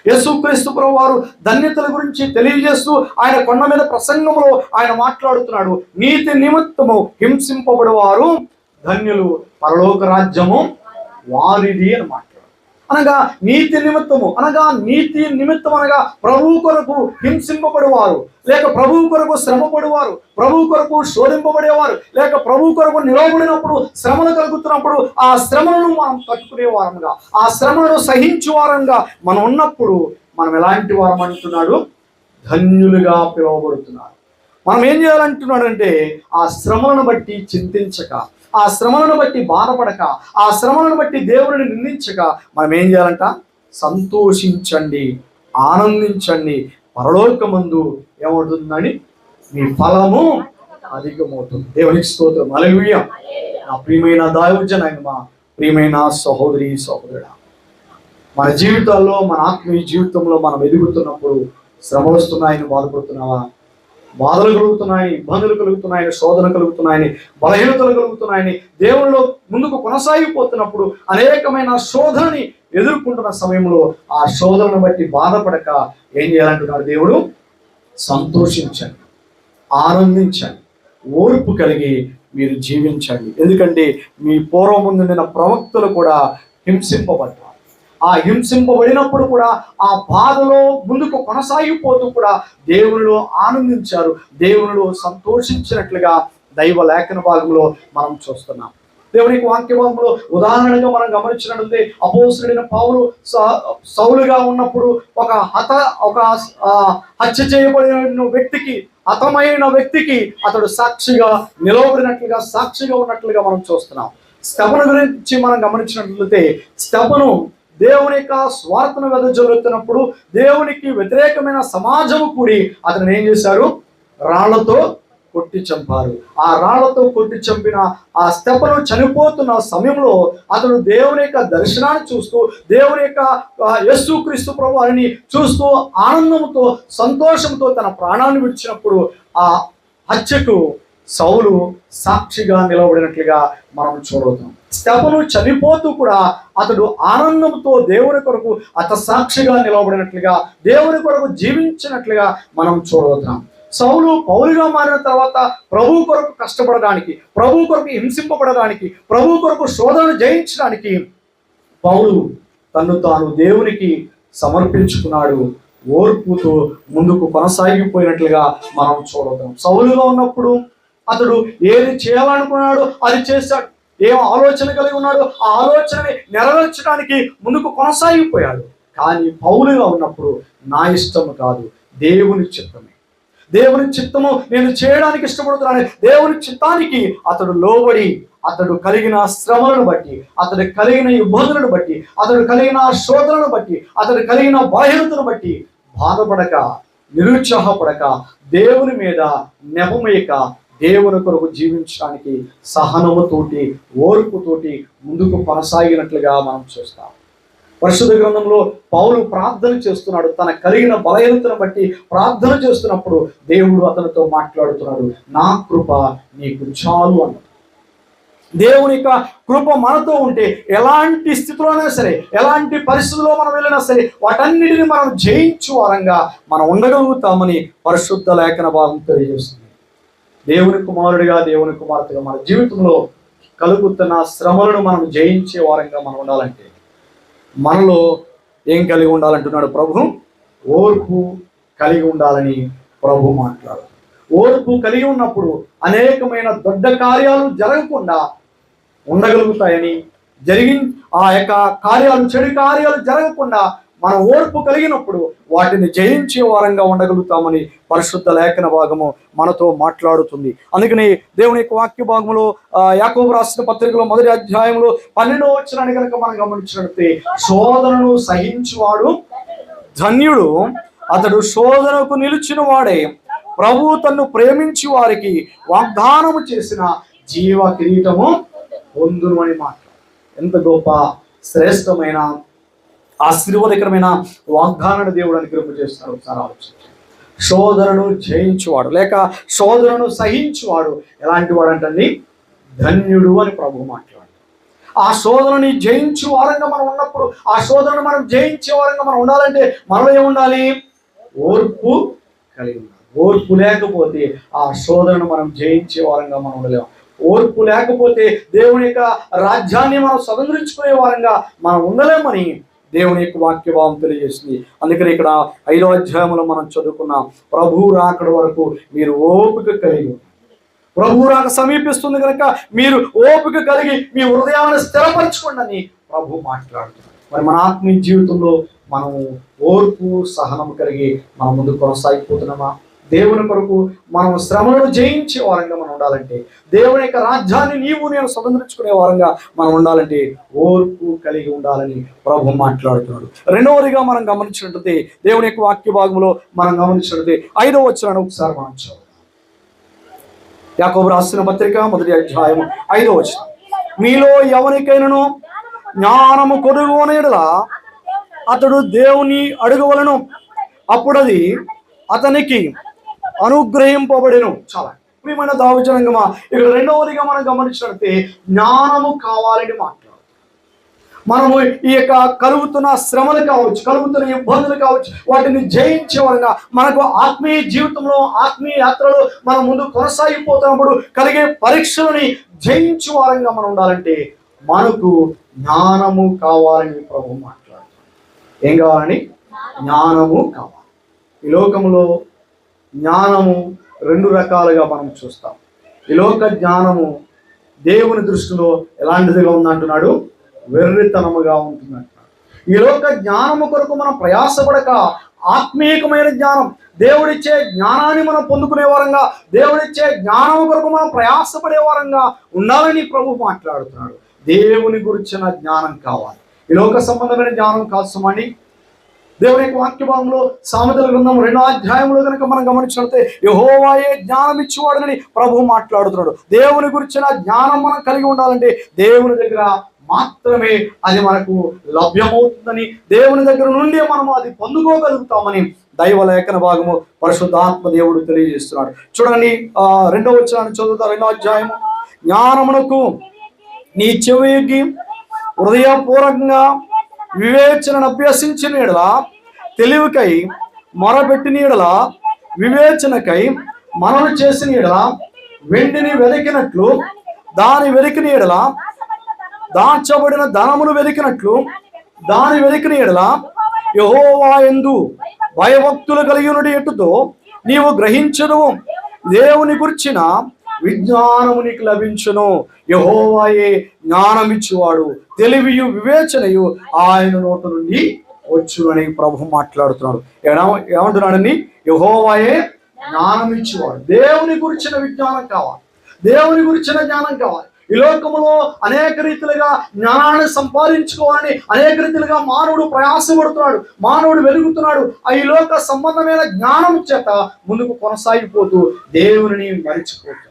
యేసుక్రీస్తు ప్రభువు వారు ధన్యతల గురించి తెలియజేస్తూ ఆయన కొండ మీద ప్రసంగంలో ఆయన మాట్లాడుతున్నాడు. నీతి నిమిత్తము హింసింపబడేవారు ధన్యులు, పరలోక రాజ్యము వారిది అని మాట్లాడు. అనగా నీతి నిమిత్తము అనగా ప్రభువు కొరకు హింసింపబడేవారు, లేక ప్రభువు కొరకు శ్రమపడేవారు, ప్రభువు కొరకు శోధింపబడేవారు, లేక ప్రభువు కొరకు నిలవబడినప్పుడు శ్రమలు కలుగుతున్నప్పుడు ఆ శ్రమలను మనం తట్టుకునే వారంగా, ఆ శ్రమలను సహించే వారంగా మనం ఉన్నప్పుడు మనం ఎలాంటి వారం అంటున్నాడు? ధన్యులుగా పిలువబడుతున్నారు. మనం ఏం చేయాలంటున్నాడంటే ఆ శ్రమలను బట్టి చింతించక, ఆ శ్రమలను బట్టి బాధపడక, ఆ శ్రమలను బట్టి దేవుడిని నిందించక మనం ఏం చేయాలంట? సంతోషించండి, ఆనందించండి, పరలోకమందు ఏమవుతుందని మీ ఫలము అధికమవుతుంది. దేవునికి స్తోత్రం. హల్లెలూయా. నా ప్రియమైన దైవజనాంగమా, ప్రియమైన సహోదరి సహోదరుడా, మన జీవితాల్లో, మన ఆత్మీయ జీవితంలో మనం ఎదుగుతున్నప్పుడు శ్రమలు వస్తున్నాయని బాధపడుతున్నావా? బాధలు కలుగుతున్నాయని, ఇబ్బందులు కలుగుతున్నాయని, శోధన కలుగుతున్నాయని, బలహీనతలు కలుగుతున్నాయని దేవునిలో ముందుకు కొనసాగిపోతున్నప్పుడు అనేకమైన శోధనని ఎదుర్కొంటున్న సమయంలో ఆ శోధనను బట్టి బాధపడక ఏం చేయాలంటున్నాడు దేవుడు? సంతోషించండి, ఆనందించండి, ఓర్పు కలిగి మీరు జీవించండి. ఎందుకంటే మీ పూర్వముందున్న ప్రవక్తలు కూడా హింసింపబడ్డారు. ఆ హింసింపబడినప్పుడు కూడా ఆ బాధలో ముందుకు కొనసాగిపోతూ కూడా దేవునిలో ఆనందించారు, దేవునిలో సంతోషించినట్లుగా దైవ లేఖన భాగంలో మనం చూస్తున్నాం. దేవునికి వాక్య భాగంలో ఉదాహరణగా మనం గమనించినట్లయితే అపోస్తలుడైన పౌలు సౌలుగా ఉన్నప్పుడు ఒక హత్య చేయబడిన వ్యక్తికి, హతమైన వ్యక్తికి అతడు సాక్షిగా నిలవబడినట్లుగా, సాక్షిగా ఉన్నట్లుగా మనం చూస్తున్నాం. స్తెఫను గురించి మనం గమనించినట్లయితే స్తెఫను దేవుని యొక్క స్వార్థను వెదజల్లుతున్నప్పుడు దేవునికి వ్యతిరేకమైన సమాజము కూడి అతను ఏం చేశారు? రాళ్లతో కొట్టి చంపారు. ఆ రాళ్లతో కొట్టి చంపిన ఆ స్తెఫను చనిపోతున్న సమయంలో అతడు దేవుని యొక్క దర్శనాన్ని చూస్తూ, దేవుని యొక్క యేసుక్రీస్తు ప్రభువుని చూస్తూ ఆనందంతో, సంతోషంతో తన ప్రాణాన్ని విడిచినప్పుడు ఆ హత్యకు సౌలు సాక్షిగా నిలబడినట్లుగా మనం చూడవుతాం. స్తెఫను చనిపోతూ కూడా అతడు ఆనందంతో దేవుని కొరకు సాక్షిగా నిలబడినట్లుగా, దేవుని కొరకు జీవించినట్లుగా మనం చూడవుతాం. సౌలు పౌలుగా మారిన తర్వాత ప్రభు కొరకు కష్టపడడానికి, ప్రభు కొరకు హింసింపబడడానికి, ప్రభు కొరకు శోధనను జయించడానికి పౌలు తన్ను తాను దేవునికి సమర్పించుకున్నాడు. ఓర్పుతో ముందుకు కొనసాగిపోయినట్లుగా మనం చూడగలం. సౌలుగా ఉన్నప్పుడు అతడు ఏది చేయాలనుకున్నాడో అది చేశాడు. ఏం ఆలోచన కలిగి ఉన్నాడో ఆ ఆలోచనని నెరవేర్చడానికి ముందుకు కొనసాగిపోయాడు. కానీ పౌలుగా ఉన్నప్పుడు నా ఇష్టము కాదు, దేవుని చిత్తమే, దేవుని చిత్తము నేను చేయడానికి ఇష్టపడుతున్నాను. దేవుని చిత్తానికి అతడు లోబడి, అతడు కలిగిన శ్రమలను బట్టి, అతడు కలిగిన ఇబ్బందులను బట్టి, అతడు కలిగిన శోధనను బట్టి, అతడు కలిగిన బలహీనతను బట్టి బాధపడక, నిరుత్సాహపడక, దేవుని మీద నెపమేయక, దేవుని కొరకు జీవించడానికి సహనముతోటి, ఓర్పుతోటి ముందుకు కొనసాగినట్లుగా మనం చూస్తాం. పరిశుద్ధ గ్రంథంలో పౌలు ప్రార్థన చేస్తున్నాడు. తన కలిగిన బలహీనతను బట్టి ప్రార్థన చేస్తున్నప్పుడు దేవుడు అతనితో మాట్లాడుతున్నాడు. నా కృప నీకు చాలు అన్నాడు. దేవుని యొక్క కృప మనతో ఉంటే ఎలాంటి స్థితిలోనే సరే, ఎలాంటి పరిస్థితుల్లో మనం వెళ్ళినా సరే, వాటన్నిటిని మనం జయించు వారంగా మనం ఉండగలుగుతామని పరిశుద్ధ లేఖన భాగం తెలియజేస్తుంది. దేవుని కుమారుడిగా, దేవుని కుమార్తెగా మన జీవితంలో కలుగుతున్న శ్రమలను మనం జయించే వారంగా మనం ఉండాలంటే మనలో ఏం కలిగి ఉండాలంటున్నాడు ప్రభు? ఓర్పు కలిగి ఉండాలని ప్రభు మాట్లాడు. ఓర్పు కలిగి ఉన్నప్పుడు అనేకమైన దొడ్డ కార్యాలు జరగకుండా ఉండగలుగుతాయని, ఆ యొక్క కార్యాలు, చెడు కార్యాలు జరగకుండా మనం ఓర్పు కలిగినప్పుడు వాటిని జయించే వారంగా ఉండగలుగుతామని పరిశుద్ధ లేఖన భాగము మనతో మాట్లాడుతుంది. అందుకని దేవుని యొక్క వాక్య భాగంలో యాకోబు రాసిన పత్రికలో 1వ అధ్యాయంలో 12వ వచనాన్ని కనుక మనం గమనించినట్లయితే, శోధనను సహించువాడు ధన్యుడు, అతడు శోధనకు నిలిచిన వాడే, ప్రభు తన్ను ప్రేమించి వారికి వాగ్దానము చేసిన జీవ కిరీటము పొందును అని మాట్లాడు. ఎంత గొప్ప శ్రేష్టమైన ఆశీర్వాదకరమైన వాగ్దానాన్ని దేవుడు అనుగ్రహం చేస్తున్నాడు. ఒకసారి ఆలోచించండి. శోధనను జయించువాడు లేక శోధనను సహించువాడు ఎలాంటి వాడు అంటండి? ధన్యుడు అని ప్రభు మాట్లాడు. ఆ శోధనని జయించు వారంగా మనం ఉన్నప్పుడు, ఆ శోధనను మనం జయించే వారంగా మనం ఉండాలంటే మనలో ఏముండాలి? ఓర్పు కలిగి ఉండాలి. ఓర్పు లేకపోతే ఆ శోధనను మనం జయించే వారంగా మనం ఉండలేము. ఓర్పు లేకపోతే దేవుని యొక్క రాజ్యాన్ని మనం స్వతంత్రించుకునే వారంగా మనం ఉండలేమని దేవుని యొక్క వాక్యభావం తెలియజేస్తుంది. అందుకని ఇక్కడ 5వ అధ్యాయంలో మనం చదువుకున్న ప్రభు రాకడ వరకు మీరు ఓపిక కలిగి, ప్రభు రాక సమీపిస్తుంది కనుక మీరు ఓపిక కలిగి మీ హృదయాన్ని స్థిరపరచుకోండి అని ప్రభు మాట్లాడుతున్నారు. మరి మన ఆత్మీయ జీవితంలో మనం ఓర్పు సహనము కలిగి మనం ముందు కొనసాగిపోతున్నామా? దేవుని కొరకు మనం శ్రమలను జయించే వారంగా మనం ఉండాలంటే, దేవుని యొక్క రాజ్యాన్ని నీవు నేను స్వతంత్రించుకునే వారంగా మనం ఉండాలంటే ఓర్పు కలిగి ఉండాలని ప్రభు మాట్లాడుతున్నాడు. రెండవదిగా మనం గమనించినట్లయితే దేవుని యొక్క వాక్య భాగంలో మనం గమనించినట్లయితే 5వ వచనాన్ని ఒకసారి మనం చదువు. యాకోబు రాసిన పత్రిక 1వ అధ్యాయం 5వ వచనం, మీలో ఎవరికైనాను జ్ఞానము కొదువని యెడల అతడు దేవుని అడుగవలెను, అప్పుడది అతనికి అనుగ్రహింపబడెను. చాలా ప్రియమైన దావజనంగమా, ఇక్కడ రెండవదిగా మనం గమనించినట్లయితే జ్ఞానము కావాలని మాట్లాడు. మనము ఈ యొక్క కలుగుతున్న శ్రమలు కావచ్చు, కలుగుతున్న ఇబ్బందులు కావచ్చు, వాటిని జయించే వారంగా మనకు ఆత్మీయ జీవితంలో, ఆత్మీయ యాత్రలో మనం ముందు కొనసాగిపోతున్నప్పుడు కలిగే పరీక్షలని జయించే వారంగా మనం ఉండాలంటే మనకు జ్ఞానము కావాలని ప్రభు మాట్లాడుతున్నాడు. ఏం కావాలని? జ్ఞానము కావాలి. ఈ లోకంలో జ్ఞానము 2 రకాలుగా మనం చూస్తాం. ఈ లోక జ్ఞానము దేవుని దృష్టిలో ఎలాంటిదిగా ఉందంటున్నాడు? వెర్రితనముగా ఉంటుందంటున్నాడు. ఈ లోక జ్ఞానము కొరకు మనం ప్రయాసపడక ఆత్మీయమైన జ్ఞానం, దేవుడిచ్చే జ్ఞానాన్ని మనం పొందుకునే వారంగా, దేవుడిచ్చే జ్ఞానం కొరకు మనం ప్రయాసపడే వారంగా ఉండాలని ప్రభు మాట్లాడుతున్నాడు. దేవుని గురించిన జ్ఞానం కావాలి. ఈ లోక సంబంధమైన జ్ఞానం కాల్సమండి. దేవుని యొక్క వాక్య భాగంలో సామెతల గ్రంథం 2వ అధ్యాయంలో కనుక మనం గమనించినట్లయితే యెహోవాయే జ్ఞానం ఇచ్చేవాడని ప్రభు మాట్లాడుతున్నాడు. దేవుని గురించిన జ్ఞానం మనం కలిగి ఉండాలంటే దేవుని దగ్గర మాత్రమే అది మనకు లభ్యమవుతుందని, దేవుని దగ్గర నుండి మనం అది పొందుకోగలుగుతామని దైవ లేఖన భాగము పరిశుద్ధాత్మ దేవుడు తెలియజేస్తున్నాడు. చూడండి 2వ వచనాన్ని చదువుతా. 2వ అధ్యాయము, జ్ఞానమునకు నీ చెవికి హృదయపూర్వకంగా వివేచనను అభ్యసించిన యెడల, తెలివికై మొరపెట్టిన యెడల, వివేచనకై మనము చేసిన యెడల, వెండిని వెతికినట్లు దాని వెతికిన యెడల, దాచబడిన ధనమును వెతికినట్లు దాని వెతికిన యెడల, యెహోవా యందు భయభక్తులు కలిగినది ఎటుతో నీవు గ్రహించదువు. దేవుని గుర్చిన విజ్ఞానము నీకు లభించును. యెహోవాయే జ్ఞానమిచ్చువాడు, తెలివియు వివేచనయు ఆయన నోట నుండి వచ్చు అని ప్రభు మాట్లాడుతున్నాడు. ఏమంటున్నాడని? యెహోవాయే జ్ఞానం ఇచ్చేవాడు. దేవుని గురించిన విజ్ఞానం కావాలి, దేవుని గురించిన జ్ఞానం కావాలి. ఈ లోకములో అనేక రీతిలుగా జ్ఞానాన్ని సంపాదించుకోవాలని అనేక రీతిలుగా మానవుడు ప్రయాసపడుతున్నాడు, మానవుడు వెలుగుతున్నాడు. ఈ లోక సంబంధమైన జ్ఞానం చేత ముందుకు కొనసాగిపోతూ దేవుని మరిచిపోతున్నాడు.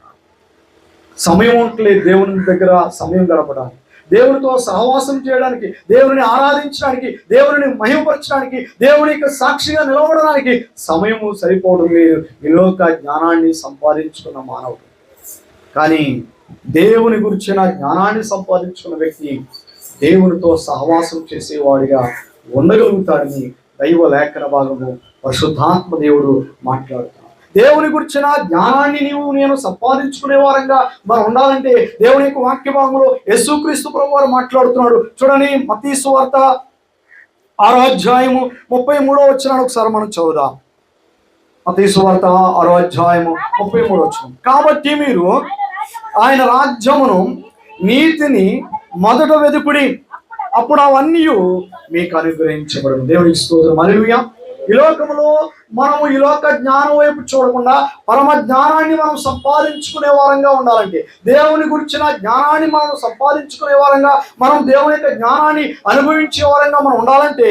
సమయం ఉండలేదు దేవుని దగ్గర సమయం గడపడానికి, దేవునితో సహవాసం చేయడానికి, దేవుని ఆరాధించడానికి, దేవుని మహిమపరచడానికి, దేవునికి సాక్షిగా నిలబడడానికి సమయము సరిపోవడం లేదు ఈ లోక జ్ఞానాన్ని సంపాదించుకున్న మానవుడు. కానీ దేవుని గురించిన జ్ఞానాన్ని సంపాదించుకున్న వ్యక్తి దేవునితో సహవాసం చేసేవాడిగా ఉండగలుగుతాడని దైవ లేఖన భాగము పరిశుద్ధాత్మ దేవుడు మాట్లాడుతాడు. దేవుని గురించిన జ్ఞానాన్ని నేను సంపాదించుకునే వారంగా మనం ఉండాలంటే దేవుని యొక్క వాక్య భాగంలో యేసుక్రీస్తు ప్రభువు వారు మాట్లాడుతున్నాడు. చూడండి, మత్తయి సువార్త 6వ అధ్యాయము 33వ వచనాన్ని ఒకసారి మనం చదువుదాం. మత్తయి సువార్త 6వ అధ్యాయము 33వ వచనం. కాబట్టి మీరు ఆయన రాజ్యమును నీతిని మొదట వెతుకుడి, అప్పుడు అవన్నీ మీకు అనుగ్రహించబడును. దేవునికి స్తోత్రం. హల్లెలూయా. ఈ లోకంలో మనము ఈ లోక జ్ఞానం వైపు చూడకుండా పరమ జ్ఞానాన్ని మనం సంపాదించుకునే వారంగా ఉండాలంటే, దేవుని గురించిన జ్ఞానాన్ని మనం సంపాదించుకునే వారంగా, మనం దేవుని యొక్క జ్ఞానాన్ని అనుభవించే వారంగా మనం ఉండాలంటే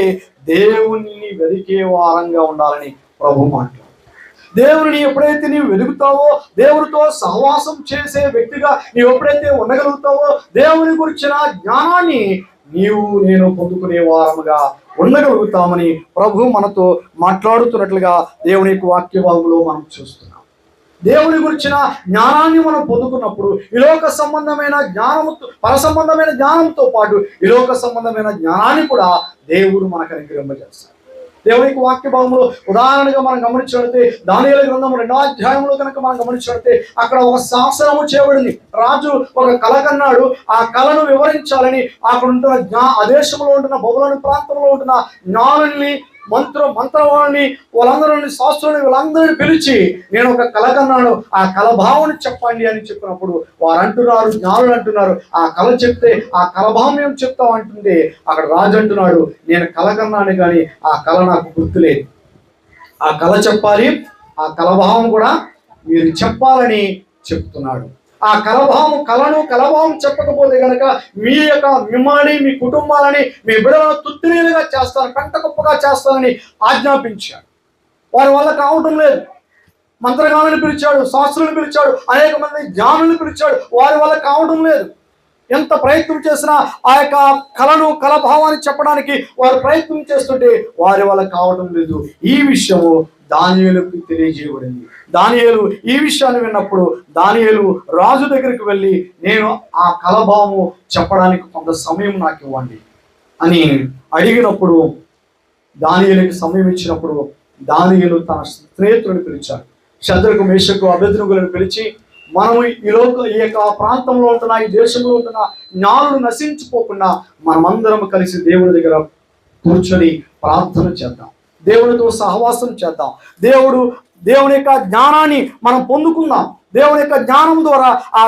దేవుని వెదికే వారంగా ఉండాలని ప్రభు మాట్లాడు. దేవుని ఎప్పుడైతే నీవు వెతుకుతావో, దేవునితో సహవాసం చేసే వ్యక్తిగా నీవు ఎప్పుడైతే ఉండగలుగుతావో, దేవుని గురించిన జ్ఞానాన్ని నేను పొందుకునే వారముగా ఉండగలుగుతామని ప్రభు మనతో మాట్లాడుతున్నట్లుగా దేవుని యొక్క వాక్య భాగంలో మనం చూస్తున్నాం. దేవుని గురించిన జ్ఞానాన్ని మనం పొందుకున్నప్పుడు ఈ లోక సంబంధమైన జ్ఞానముతో, పర సంబంధమైన జ్ఞానంతో పాటు ఈ లోక సంబంధమైన జ్ఞానాన్ని కూడా దేవుడు మనకు అనుగ్రహింపజేస్తాడు. దేవునికి వాక్య భాగంలో ఉదాహరణగా మనం గమనించినట్లయితే దానియేలు గ్రంథం 2వ అధ్యాయంలో కనుక మనం గమనించినట్లయితే అక్కడ ఒక శాసనము చేయబడింది. రాజు ఒక కల కన్నాడు. ఆ కళను వివరించాలని అక్కడ ఉంటున్న ఆ దేశంలో ఉంటున్న బబులోను ప్రాంతంలో ఉంటున్న జ్ఞానుల్ని, మంత్రవాణిని, వాళ్ళందరినీ, శాస్త్రులని, వీళ్ళందరినీ పిలిచి నేను ఒక కళ కన్నాను, ఆ కళ భావాన్ని చెప్పండి అని చెప్పినప్పుడు వారు అంటున్నారు, జ్ఞానులు అంటున్నారు, ఆ కళ చెప్తే ఆ కళ భావం ఏం చెప్తాం అంటుంటే అక్కడ రాజు అంటున్నాడు, నేను కళ కన్నాను కానీ ఆ కళ నాకు గుర్తులేదు, ఆ కళ చెప్పాలి, ఆ కళ భావం కూడా మీరు చెప్పాలని చెప్తున్నాడు. ఆ కలభావం చెప్పకపోతే కనుక మిమ్మల్ని, మీ కుటుంబాలని, మీ బిడ్డలను తుత్తినీలుగా చేస్తాను, కంట కుప్పగా చేస్తానని ఆజ్ఞాపించాడు. వారి వల్ల కావటం లేదు. మంత్రగాళ్ళని పిలిచాడు, శాస్త్రులను పిలిచాడు, అనేక మంది జ్ఞానులను పిలిచాడు, వారి వల్ల కావడం లేదు. ఎంత ప్రయత్నం చేసినా ఆ యొక్క కలభావాన్ని చెప్పడానికి వారు ప్రయత్నం చేస్తుంటే వారి వల్ల కావడం లేదు. ఈ విషయము దానియేలుకు తెలియజేయబడింది. దానియేలు ఈ విషయాన్ని విన్నప్పుడు దానియేలు రాజు దగ్గరికి వెళ్ళి నేను ఆ కలభావము చెప్పడానికి కొంత సమయం నాకు ఇవ్వండి అని అడిగినప్పుడు, దానియేలుకి సమయం ఇచ్చినప్పుడు దానియేలు తన స్నేహితులను పిలిచాడు. శద్రకు, మేషకు, అబేద్నెగోలను పిలిచి మనము ఈ యొక్క ప్రాంతంలో ఉంటున్న, ఈ దేశంలో ఉంటున్న జ్ఞానులు నశించిపోకుండా మనమందరం కలిసి దేవుని దగ్గర కూర్చొని ప్రార్థన చేద్దాం, దేవునితో సహవాసం చేద్దాం, దేవుని యొక్క జ్ఞానాన్ని మనం పొందుకుందాం, దేవుని యొక్క జ్ఞానం ద్వారా ఆ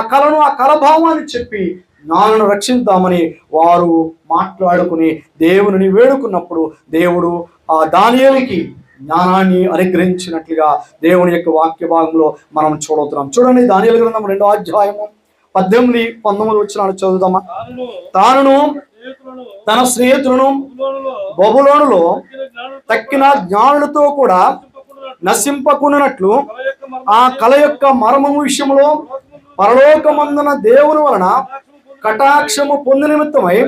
కలభావాన్ని చెప్పి జ్ఞానులను రక్షిద్దామని వారు మాట్లాడుకుని దేవుని వేడుకున్నప్పుడు దేవుడు ఆ దానియేలుకి జ్ఞానాన్ని అనుగ్రహించినట్లుగా దేవుని యొక్క వాక్య భాగంలో మనం చూడవుతున్నాం. చూడండి, దానియేలు గ్రంథం 2వ అధ్యాయము 18, 19 వచనాలు చదువుదామా. తానును తన స్నేహితులను బబులోనులో తక్కిన జ్ఞానులతో కూడా నశింపకున్నట్లు ఆ కళ యొక్క మర్మము విషయంలో పరలోకమందున దేవుని వలన కటాక్షము పొంది నిమిత్తమై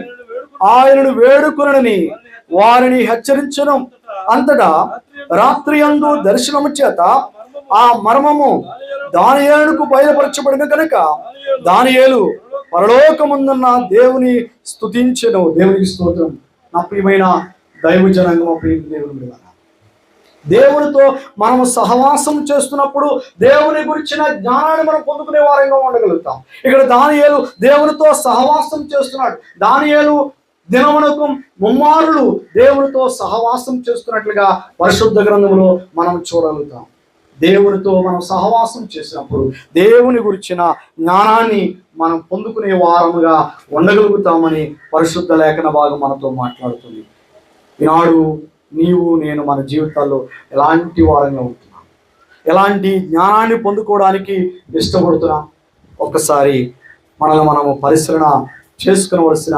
ఆయనను వేడుకొనని వారిని హెచ్చరించను. అంతటా రాత్రి యందు దర్శనము చేత ఆ మర్మము దానియేలుకు బయలుపరచబడిన కనుక దానియేలు పరలోకమందున్న దేవుని స్తుతించెను. దేవునికి స్తోత్రం. నా ప్రియమైన దైవ జనాంగం, ప్రియ దేవుని దేవునితో మనం సహవాసం చేస్తున్నప్పుడు దేవుని గురించిన జ్ఞానాన్ని మనం పొందుకునే వారంగా ఉండగలుగుతాం. ఇక్కడ దానియేలు దేవునితో సహవాసం చేస్తున్నాడు. దానియేలు దినమునకు ముమ్మారులు దేవునితో సహవాసం చేస్తున్నట్లుగా పరిశుద్ధ గ్రంథంలో మనం చూడగలుగుతాం. దేవునితో మనం సహవాసం చేసినప్పుడు దేవుని గురించిన జ్ఞానాన్ని మనం పొందుకునే వారముగా ఉండగలుగుతామని పరిశుద్ధ లేఖన భాగం మనతో మాట్లాడుతుంది. ఈనాడు నీవు నేను మన జీవితాల్లో ఎలాంటి వారంగా ఉంటున్నాం, ఎలాంటి జ్ఞానాన్ని పొందుకోవడానికి ఇష్టపడుతున్నాం, ఒక్కసారి మనల్ని మనము పరిశీలన చేసుకునవలసిన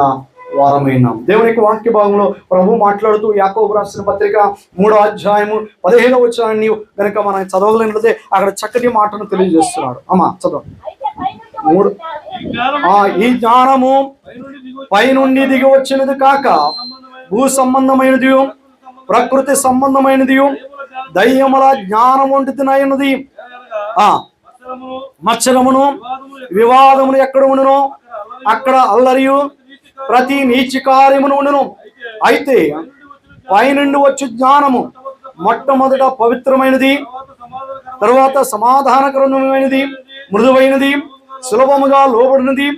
వారమైనాం. దేవుని యొక్క వాక్య భాగంలో ప్రభు మాట్లాడుతూ యాకోబు రాసిన పత్రిక 3వ అధ్యాయము 15వ వచనాన్ని కనుక మనం చదవగలిగినట్లయితే అక్కడ చక్కటి మాటను తెలియజేస్తున్నాడు. అమ్మా చదవ. ఈ జ్ఞానము పైనుండి దిగి వచ్చినది కాక భూ సంబంధమైనది, ప్రకృతి సంబంధమైనది, దయ్యముల జ్ఞానం వంటిదినైనది. మత్సరమును వివాదమును ఎక్కడ ఉండును అక్కడ అల్లరియు ప్రతి నీచ కార్యమును ఉండును. అయితే పైనుండి వచ్చి జ్ఞానము మొట్టమొదట పవిత్రమైనది, తరువాత సమాధానకరమైనది, మృదువైనది, సులభముగా లోబడినది,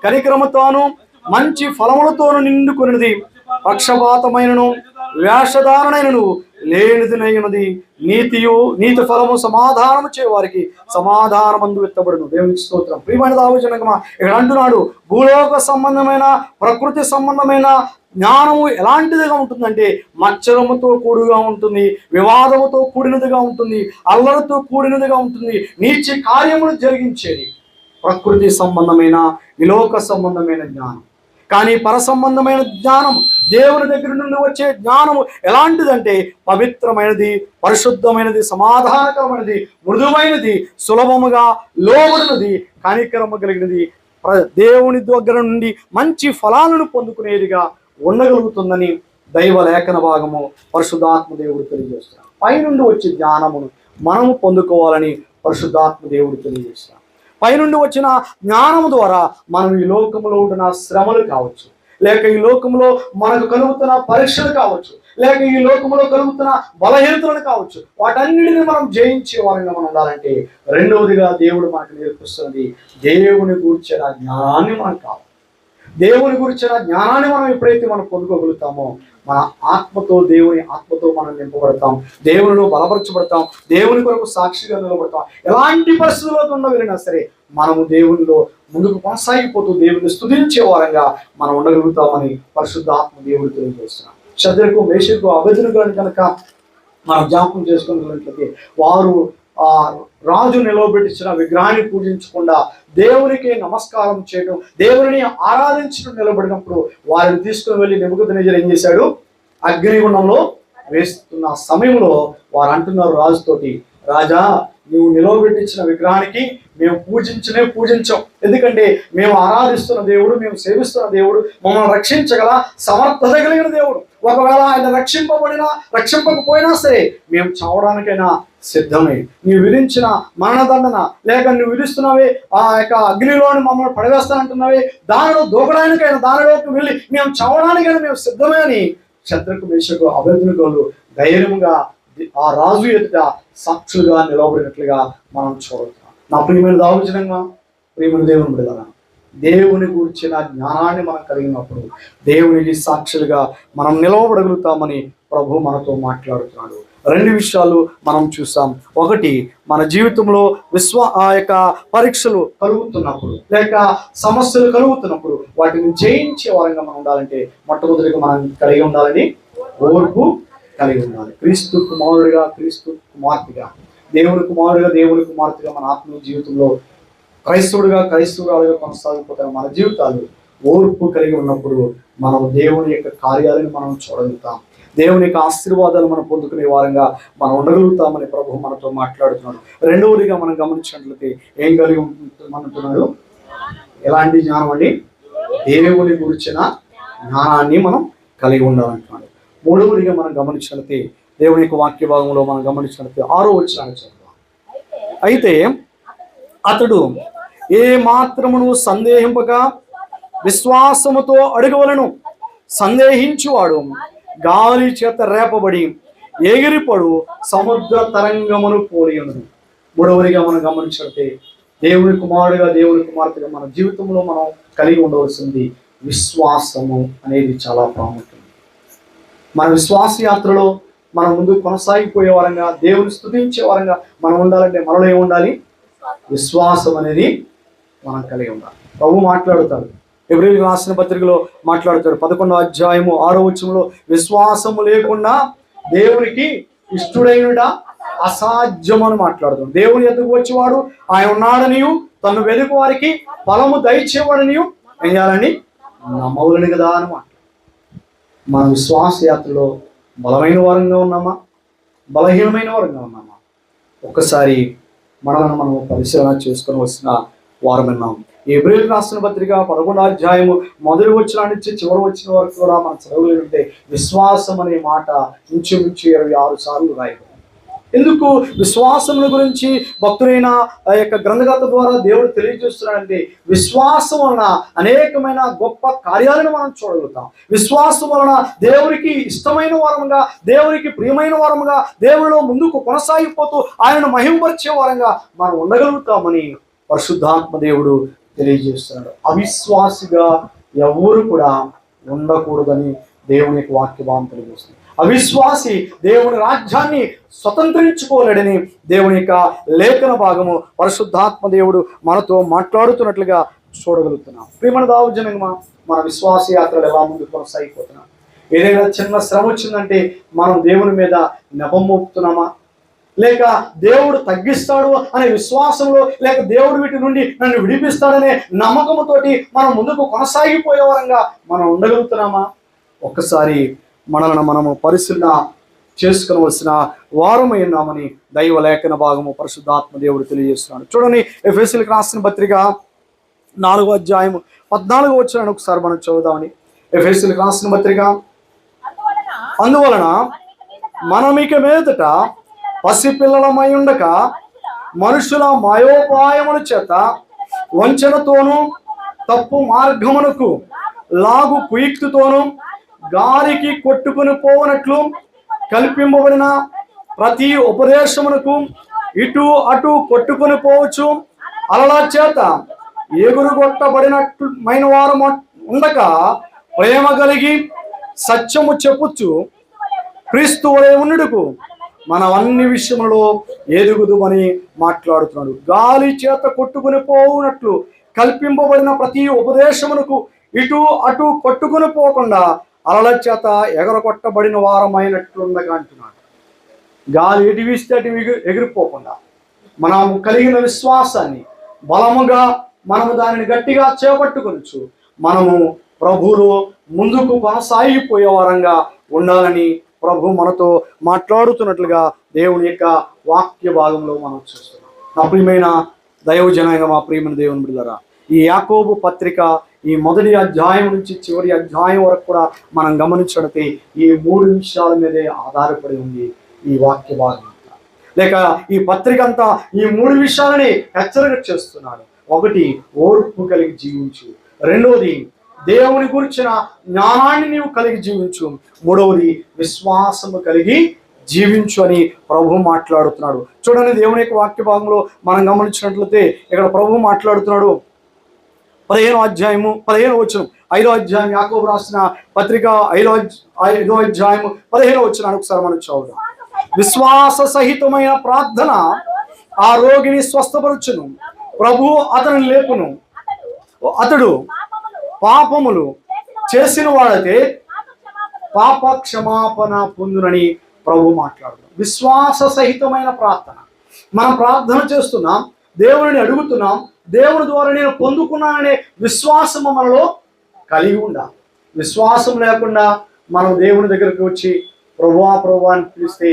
కనికరముతోను మంచి ఫలములతోను నిండుకొనినది, పక్షపాతమైనను వేషధారణైనను లేనిదినైనది, నీతి ఫలము సమాధానము చేవారికి సమాధానమందు ఎత్తబడును. దేవునికి స్తోత్రం. ప్రియమైన దావజనకమా, ఇక్కడ అంటున్నాడు భూలోక సంబంధమైన ప్రకృతి సంబంధమైన జ్ఞానము ఎలాంటిదిగా ఉంటుందంటే మత్సరముతో కూడిగా ఉంటుంది, వివాదముతో కూడినదిగా ఉంటుంది, అల్లరితో కూడినదిగా ఉంటుంది, నీచ కార్యములు జరిగించేది ప్రకృతి సంబంధమైన విలోక సంబంధమైన జ్ఞానం. కానీ పర సంబంధమైన జ్ఞానం, దేవుని దగ్గర నుండి వచ్చే జ్ఞానము ఎలాంటిదంటే పవిత్రమైనది, పరిశుద్ధమైనది, సమాధానకరమైనది, మృదువైనది, సులభముగా లోబడినది, కనికరము కలిగినది, దేవుని దగ్గర నుండి మంచి ఫలాలను పొందుకునేదిగా ఉండగలుగుతుందని దైవ లేఖన భాగము పరిశుద్ధాత్మ దేవుడు తెలియజేస్తున్నాడు. పైనుండి వచ్చే జ్ఞానమును మనము పొందుకోవాలని పరిశుద్ధాత్మ దేవుడు తెలియజేస్తున్నాడు. పైనుండి వచ్చిన జ్ఞానము ద్వారా మనం ఈ లోకంలో ఉంటున్న శ్రమలు కావచ్చు, లేక ఈ లోకంలో మనకు కలుగుతున్న పరీక్షలు కావచ్చు, లేక ఈ లోకంలో కలుగుతున్న బలహీనతలను కావచ్చు, వాటన్నిటిని మనం జయించే వారంగా మనం ఉండాలంటే రెండవదిగా దేవుడు మనకు నేర్పిస్తున్నది దేవుని గురించిన జ్ఞానాన్ని మనం కావాలి. దేవుని గురించిన జ్ఞానాన్ని మనం ఎప్పుడైతే మనం పొందుకోగలుగుతామో మన ఆత్మతో, దేవుని ఆత్మతో మనం నింపబడతాం, దేవునిలో బలపరచబడతాం, దేవుని కొరకు సాక్షిగా నిలబడతాం. ఎలాంటి పరిస్థితుల్లో వెళ్ళినా సరే మనము దేవునిలో ముందుకు కొనసాగిపోతూ దేవుని స్తుతించే వారంగా మనం ఉండగలుగుతామని పరిశుద్ధాత్మ దేవుడు తెలియజేస్తున్నాం. శద్రకు, మేషకు, అబేద్నెగోను కనుక మనం జ్ఞాపకం చేసుకున్నట్లయితే వారు రాజు నిలవబెట్టించిన విగ్రహాన్ని పూజించకుండా దేవునికి నమస్కారం చేయడం, దేవుని ఆరాధించడం నిలబడినప్పుడు వారిని తీసుకుని వెళ్ళి నెబుకద్నెజరు ఏం చేశాడు, అగ్నిగుండంలో వేస్తున్న సమయంలో వారు అంటున్నారు రాజుతోటి, రాజా నువ్వు నిలవబెట్టించిన విగ్రహానికి మేము పూజించం, ఎందుకంటే మేము ఆరాధిస్తున్న దేవుడు, మేము సేవిస్తున్న దేవుడు మమ్మల్ని రక్షించగల సమర్థత కలిగిన దేవుడు. ఒకవేళ ఆయన రక్షింపకపోయినా సరే మేము చావడానికైనా సిద్ధమే. నీవు విధించిన మరణదండన, లేక నువ్వు విధిస్తున్నావే ఆ యొక్క అగ్నిలోని మమ్మల్ని పడవేస్తానంటున్నావే, దానిలో దూకడానికైనా, దానిలోకి వెళ్ళి మేము చావడానికైనా మేము సిద్ధమే అని శద్రకు, మేషకు, అబేద్నెగోలు ధైర్యంగా ఆ రాజు ఎదుట సాక్షులుగా నిలబడినట్లుగా మనం చూడగలుగుతాం. నా ప్రియమైన దావజనంగా, ప్రియమైన దేవుని బిడ్డలారా, దేవుని గురించిన జ్ఞానాన్ని మనం కలిగినప్పుడు దేవునికి సాక్షులుగా మనం నిలవబడగలుగుతామని ప్రభు మనతో మాట్లాడుతున్నాడు. రెండు విషయాలు మనం చూసాం. ఒకటి, మన జీవితంలో ఆ యొక్క పరీక్షలు కలుగుతున్నప్పుడు, లేక సమస్యలు కలుగుతున్నప్పుడు వాటిని జయించే వారంగా మనం ఉండాలంటే మొట్టమొదటిగా మనం కలిగి ఉండాలని ఓర్పు కలిగి ఉండాలి. క్రీస్తు కుమారుడిగా, క్రీస్తు కుమార్తెగా, దేవుని కుమారుడిగా, దేవుని కుమార్తెగా మన ఆత్మీయ జీవితంలో క్రైస్తవురాలుగా కొనసాగిపోతున్న మన జీవితాలు ఓర్పు కలిగి ఉన్నప్పుడు మనం దేవుని యొక్క కార్యాలను మనం చూడగలుగుతాం, దేవుని యొక్క ఆశీర్వాదాలు మనం పొందుకునే వారంగా మనం ఉండగలుగుతామని ప్రభు మనతో మాట్లాడుతున్నాడు. రెండవదిగా మనం గమనించినట్లయితే ఏం కలిగి ఉంటున్నాడు, ఎలాంటి జ్ఞానం అండి, దేవుని గురించిన జ్ఞానాన్ని మనం కలిగి ఉండాలంటున్నాడు. మూడవదిగా మనం గమనించినట్లయితే దేవుని యొక్క వాక్య భాగంలో మనం గమనించినట్లయితే 6వ వచనాన్ని చదువుతాం. అయితే అతడు ఏ మాత్రమును సందేహింపక విశ్వాసముతో అడగవలను, సందేహించువాడు గాలి చేత రేపబడి ఎగిరిపడు సముద్ర తరంగమును పోలి ఉన్నది. మూడవదిగా మనం గమనించినట్లయితే దేవుని కుమారుడిగా, దేవుని కుమార్తెగా మన జీవితంలో మనం కలిగి ఉండవలసింది విశ్వాసము అనేది చాలా ప్రాముఖ్యం. మన విశ్వాస యాత్రలో మనం ముందు కొనసాగిపోయే వారంగా, దేవుని స్తుతించే వారంగా మనం ఉండాలంటే మనలో ఏముండాలి? విశ్వాసం అనేది మనం కలిగి ఉండాలి. ప్రభు మాట్లాడుతాడు, హెబ్రీయులకు రాసిన పత్రికలో మాట్లాడుతాడు, 11వ అధ్యాయము 6వ వచనంలో, విశ్వాసము లేకుండా దేవునికి ఇష్టడైనట అసాధ్యమని మాట్లాడుతాడు. దేవుని ఎదుగు వచ్చేవాడు ఆయన ఉన్నాడనియు, తను వెలుగు వారికి ఫలము దయచేవాడనియు ఏం చేయాలని? నమ్మవులని కదా అని మాట్లాడు. మన విశ్వాస యాత్రలో బలమైన వారంగా ఉన్నామా, బలహీనమైన వారంగా ఉన్నామా? ఒక్కసారి మనల్ని మనం పరిశీలన చేసుకొని వచ్చిన వారం విన్నాం. హెబ్రీయులకు రాసిన పత్రిక 11వ అధ్యాయము మొదటి వచనం నుంచి చివరి వచ్చిన వరకు కూడా మన చదవలేదంటే విశ్వాసం అనే మాట ఇంచుమించు 26 సార్లు రాయబడింది. ఎందుకు విశ్వాసముల గురించి భక్తులైన ఆ యొక్క గ్రంథకర్త ద్వారా దేవుడు తెలియజేస్తున్నాడంటే, విశ్వాసం వలన అనేకమైన గొప్ప కార్యాలను మనం చూడగలుగుతాం. విశ్వాసం వలన దేవునికి ఇష్టమైన వారముగా, దేవునికి ప్రియమైన వారముగా, దేవుడిలో ముందుకు కొనసాగిపోతూ ఆయనను మహిమపరిచే వారంగా మనం ఉండగలుగుతామని పరిశుద్ధాత్మ దేవుడు తెలియజేస్తున్నాడు. అవిశ్వాసిగా ఎవరు కూడా ఉండకూడదని దేవుని యొక్క వాక్యభావం తెలియజేస్తుంది. అవిశ్వాసి దేవుని రాజ్యాన్ని స్వతంత్రించుకోలేడని దేవుని యొక్క లేఖన భాగము పరిశుద్ధాత్మ దేవుడు మనతో మాట్లాడుతున్నట్లుగా చూడగలుగుతున్నాం. ప్రియమైన దావజనంగా మన విశ్వాస యాత్రలు ఎలా ముందుకు కొనసాగిపోతున్నాం? ఏదైనా చిన్న శ్రమ వచ్చిందంటే మనం దేవుని మీద నెపం మోపుతున్నామా, లేక దేవుడు తగ్గిస్తాడు అనే విశ్వాసంలో, లేక దేవుడు వీటి నుండి నన్ను విడిపిస్తాడనే నమ్మకంతోటి మనం ముందుకు కొనసాగిపోయే వారంగా మనం ఉండగలుగుతున్నామా? ఒక్కసారి మనల్ని మనము పరిశీలన చేసుకునవలసిన వారమై ఉన్నామని దైవ లేఖన భాగము పరిశుద్ధాత్మ దేవుడు తెలియజేస్తున్నాడు. చూడండి, ఎఫెసీయులకు రాసిన పత్రిక 4వ అధ్యాయము 14వ వచనాన్ని ఒకసారి మనం చదువుదామని. ఎఫెసీయులకు రాసిన పత్రిక, అందువలన మనం ఇక మీదట పసిపిల్లలమై ఉండక మనుషుల మాయోపాయముల చేత వంచనతోనూ తప్పు మార్గమునకు లాగు కుయుక్తితోనూ గాలికి కొట్టుకుని పోవనట్లు కల్పింపబడిన ప్రతి ఉపదేశమునకు ఇటు అటు కొట్టుకుని పోవచ్చు అలల చేత ఎగురుగొట్టబడినట్లమైన వారు ఉండక ప్రేమ కలిగి సత్యము చెప్పుచ్చు క్రీస్తు వలె ఉండుటకు మనం అన్ని విషయములలో ఎదుగుదుమని మాట్లాడుతున్నాడు. గాలి చేత కొట్టుకుని పోవునట్లు కల్పింపబడిన ప్రతి ఉపదేశమునకు ఇటు అటు కొట్టుకుని పోకుండా అలల చేత ఎగరగొట్టబడిన వారమైనట్లుండగా అంటున్నాడు. గాలి ఎటు వీస్తే అటు ఎగిరిపోకుండా మనం కలిగిన విశ్వాసాన్ని బలముగా మనము దానిని గట్టిగా చేపట్టుకొనొచ్చు. మనము ప్రభువులో ముందుకు కొనసాగిపోయే వారంగా ఉండాలని ప్రభు మనతో మాట్లాడుతున్నట్లుగా దేవుని యొక్క వాక్య భాగంలో మనం చూస్తున్నాం. నా ప్రియమైన దైవజనంగా, మా ప్రియమైన దేవుని బిడ్డలారా, ఈ యాకోబు పత్రిక ఈ మొదటి అధ్యాయం నుంచి చివరి అధ్యాయం వరకు కూడా మనం గమనించినట్లయితే ఈ 3 విషయాల మీదే ఆధారపడి ఉంది ఈ వాక్య భాగం. లేక ఈ పత్రిక అంతా ఈ 3 విషయాలని హెచ్చరిక చేస్తున్నాడు. ఒకటి, ఓర్పు కలిగి జీవించు. రెండవది, దేవుని గురించిన జ్ఞానాన్ని నీవు కలిగి జీవించు. మూడవది, విశ్వాసము కలిగి జీవించు అని ప్రభు మాట్లాడుతున్నాడు. చూడండి, దేవుని యొక్క వాక్య భాగంలో మనం గమనించినట్లయితే ఇక్కడ ప్రభు మాట్లాడుతున్నాడు. 15వ అధ్యాయము 15వ వచనం, 5వ అధ్యాయం యాకోబు రాసిన పత్రిక 5వ అధ్యాయము 15వ వచనాన్ని ఒకసారి మనం చదువుదాం. విశ్వాస సహితమైన ప్రార్థన ఆ రోగిని స్వస్థపరచును, ప్రభు అతని లేపును, అతడు పాపములు చేసిన వాడైతే పాప క్షమాపణ పొందునని ప్రభు మాట్లాడుతున్నాం. విశ్వాస సహితమైన ప్రార్థన. మనం ప్రార్థన చేస్తున్నాం, దేవుని అడుగుతున్నాం, దేవుని ద్వారా నేను పొందుకున్నాననే విశ్వాసము మనలో కలిగి ఉండాలి. విశ్వాసం లేకుండా మనం దేవుని దగ్గరికి వచ్చి ప్రభువా ప్రభువా అని పిలిస్తే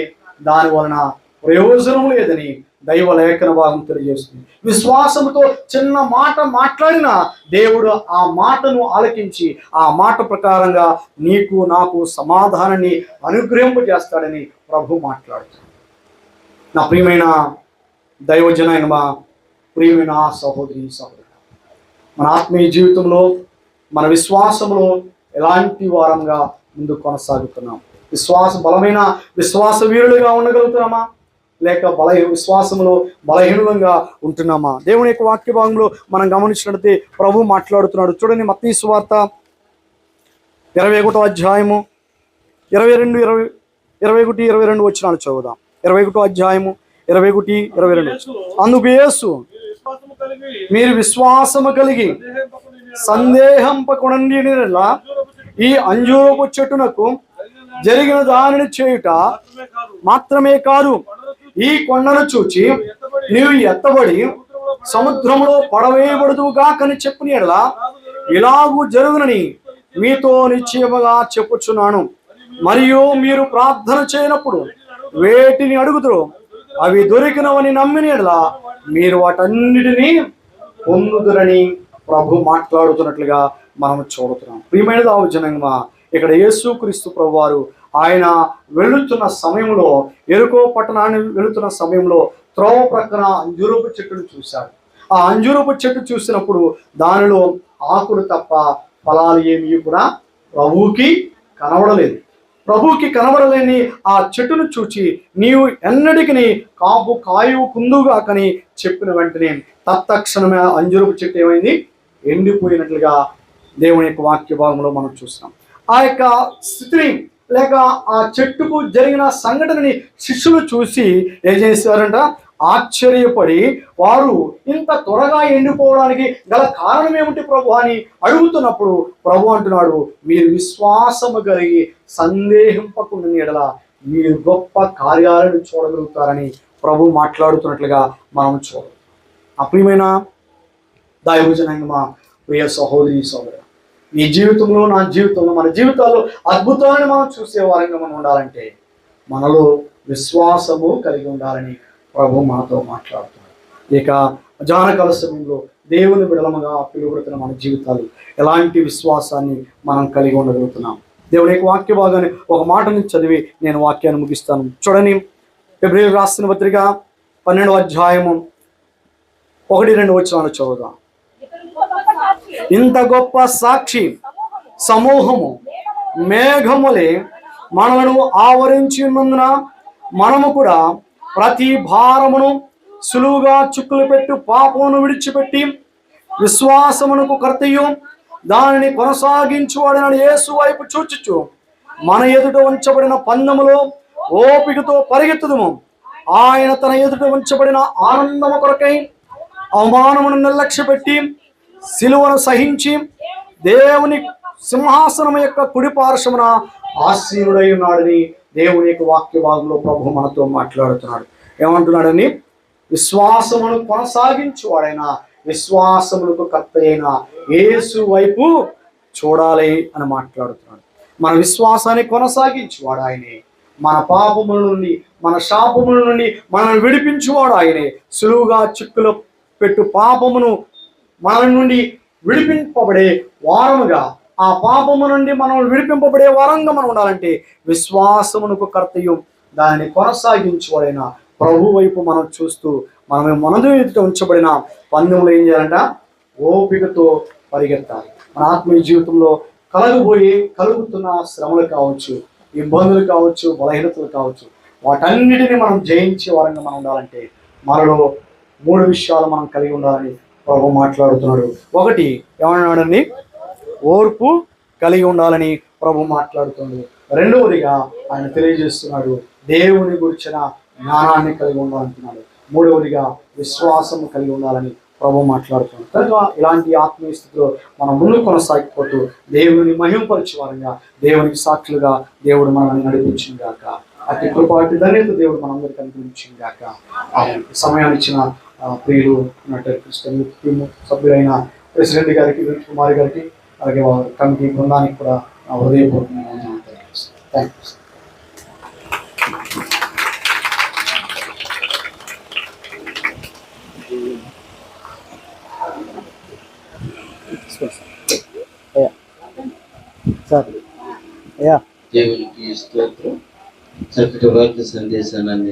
దాని వలన ప్రయోజనం లేదని దైవ లేఖన భాగం తెలియజేస్తుంది. విశ్వాసంతో చిన్న మాట మాట్లాడినా దేవుడు ఆ మాటను ఆలకించి ఆ మాట ప్రకారంగా నీకు నాకు సమాధానాన్ని అనుగ్రహింపజేస్తాడని ప్రభు మాట్లాడుతాడు. నా ప్రియమైన దైవజనైన మా ప్రియమైన సహోదరి సహోదరు, మన ఆత్మీయ జీవితంలో మన విశ్వాసంలో ఎలాంటి వారంగా ముందుకు కొనసాగుతున్నాం? బలమైన విశ్వాస వీరులుగా ఉండగలుగుతున్నామా, లేక విశ్వాసంలో బలహీనంగా ఉంటున్నామా? దేవుని యొక్క వాక్య భాగంలో మనం గమనించినట్లయితే ప్రభు మాట్లాడుతున్నాడు. చూడండి, మత్తయి సువార్త 21 అధ్యాయము 21 వచనాలు చదువుదాం. 21 అధ్యాయము 21, 22. అందుకు యేసు, మీరు విశ్వాసము కలిగి సందేహంపకునండి ఈ అంజూరపు చెట్టునకు జరిగిన దానిని చేయుట మాత్రమే కాదు, ఈ కొండను చూచి నీవు ఎత్తబడి సముద్రంలో పడవేయబడుదువుగా కని చెప్పిన యెడల ఇలాగూ జరుగునని మీతో నిశ్చయముగా చెప్పుచున్నాను. మరియు మీరు ప్రార్థన చేయనప్పుడు వేటిని అడుగుదురో అవి దొరికినవని నమ్మిన యెడల మీరు వాటన్నిటినీ పొందుదురని ప్రభు మాట్లాడుతున్నట్లుగా మనం చూడుతున్నాం. ప్రియమైన దావజనంగా ఇక్కడ యేసుక్రీస్తు ప్రభు వారు ఆయన వెళుతున్న సమయంలో, ఎరుకో పట్టణాన్ని వెళుతున్న సమయంలో త్రోవ ప్రక్కన అంజూరపు చెట్టును చూశాడు. ఆ అంజూరపు చెట్టు చూసినప్పుడు దానిలో ఆకులు తప్ప ఫలాలు ఏమీ కూడా ప్రభువుకి కనబడలేదు. ప్రభువుకి కనబడలేని ఆ చెట్టును చూచి నీవు ఎన్నటికి కాపు కాయు కుందుగా కని చెప్పిన వెంటనే తత్క్షణమే అంజూరపు చెట్టు ఏమైంది? ఎండిపోయినట్లుగా దేవుని యొక్క వాక్య భాగంలో మనం చూస్తున్నాం. ఆ యొక్క స్థితిని లేక ఆ చెట్టుకు జరిగిన సంఘటనని శిష్యులు చూసి ఏం చేశారంట? ఆశ్చర్యపడి వారు ఇంత త్వరగా ఎండిపోవడానికి గల కారణం ఏమిటి ప్రభు అని అడుగుతున్నప్పుడు ప్రభు అంటున్నాడు, మీరు విశ్వాసము కలిగి సందేహింపకుండా ఎడల మీరు గొప్ప కార్యాలను చూడగలుగుతారని ప్రభు మాట్లాడుతున్నట్లుగా మనం చూడాలి. అప్రియమైన దైవజనంగా ప్రియ సహోదరి సోదరు, నీ జీవితంలో, నా జీవితంలో, మన జీవితాల్లో అద్భుతాలను మనం చూసే వారంగా మనం ఉండాలంటే మనలో విశ్వాసము కలిగి ఉండాలని ప్రభు మనతో మాట్లాడుతున్నాడు. ఇక జానకాల సమయంలో దేవుని బిడలముగా పిలువబడుతున్న మన జీవితాలు ఎలాంటి విశ్వాసాన్ని మనం కలిగి ఉండగలుగుతున్నాం? దేవుని యొక్క వాక్య భాగాన్ని ఒక మాటని చదివి నేను వాక్యాన్ని ముగిస్తాను. చూడండి, ఫిబ్రవరి రాసిన పత్రిక 12వ అధ్యాయము 1-2 వచనాలు చదువుదాం. ఇంత గొప్ప సాక్షి సమూహము మేఘములే మనలను ఆవరించి ఉన్నందున మనము కూడా ప్రతి భారమును సులువుగా చుక్కులు పెట్టు పాపమును విడిచిపెట్టి విశ్వాసమునకు కర్తయు దానిని కొనసాగించువాడని యేసు వైపు చూచుచు మన ఎదుట ఉంచబడిన పందెములో ఓపికతో పరిగెత్తుదుము. ఆయన తన ఎదుట ఉంచబడిన ఆనందము కొరకై అవమానమును నిర్లక్ష్య పెట్టి సిలువను సహించి దేవుని సింహాసనం యొక్క కుడి పార్శ్వమున ఆసీనుడై ఉన్నాడని దేవుని యొక్క వాక్య భాగంలో ప్రభు మనతో మాట్లాడుతున్నాడు. ఏమంటున్నాడని? విశ్వాసమును కొనసాగించువాడైనా విశ్వాసములకు కర్త అయిన యేసు వైపు చూడాలి అని మాట్లాడుతున్నాడు. మన విశ్వాసాన్ని కొనసాగించువాడు ఆయనే. మన పాపముల నుండి, మన శాపముల నుండి మనల్ని విడిపించువాడు ఆయనే. సులువుగా చిక్కులో పెట్టు పాపమును మన నుండి విడిపింపబడే వారముగా, ఆ పాపము నుండి మనం విడిపింపబడే వారంగా మనం ఉండాలంటే విశ్వాసమునకు కర్తయ్యం దానిని కొనసాగించువాడైన ప్రభు వైపు మనం చూస్తూ మనం మనదు ఎదుట ఉంచబడిన పందెంలో ఏం చేయాలంట? ఓపికతో పరిగెత్తాలి. మన ఆత్మీయ జీవితంలో కలుగుతున్న శ్రమలు కావచ్చు, ఇబ్బందులు కావచ్చు, బలహీనతలు కావచ్చు, వాటన్నిటిని మనం జయించే వారంగా మనం ఉండాలంటే మనలో 3 విషయాలు మనం కలిగి ఉండాలని ప్రభు మాట్లాడుతున్నాడు. ఒకటి ఏమన్నాడండి? ఓర్పు కలిగి ఉండాలని ప్రభు మాట్లాడుతున్నాడు. రెండవదిగా ఆయన తెలియజేస్తున్నాడు దేవుని గురించిన జ్ఞానాన్ని కలిగి ఉండాలంటున్నాడు. మూడవదిగా విశ్వాసము కలిగి ఉండాలని ప్రభు మాట్లాడుతున్నాడు. కనుక ఇలాంటి ఆత్మీయ స్థితిలో మనం ముందు కొనసాగిపోతూ దేవుని మహింపరిచే వారంగా, దేవునికి సాక్షులుగా దేవుడు మనల్ని నడిపించింది గాక. అతి కృప, అతి ధన్యత దేవుడు మనందరికీ అనుగ్రహించింది గాక. సమయాన్ని ఇచ్చిన ప్రియులు సభ్యులైన ప్రెసిడెంట్ గారికి, కుమారి గారికి, అలాగే కమిటీ బృందానికి కూడా హృదయపూర్వకంగా థ్యాంక్ యూ. దేవునికి స్తోత్రం. చక్కటి వాక్య సందేశాన్ని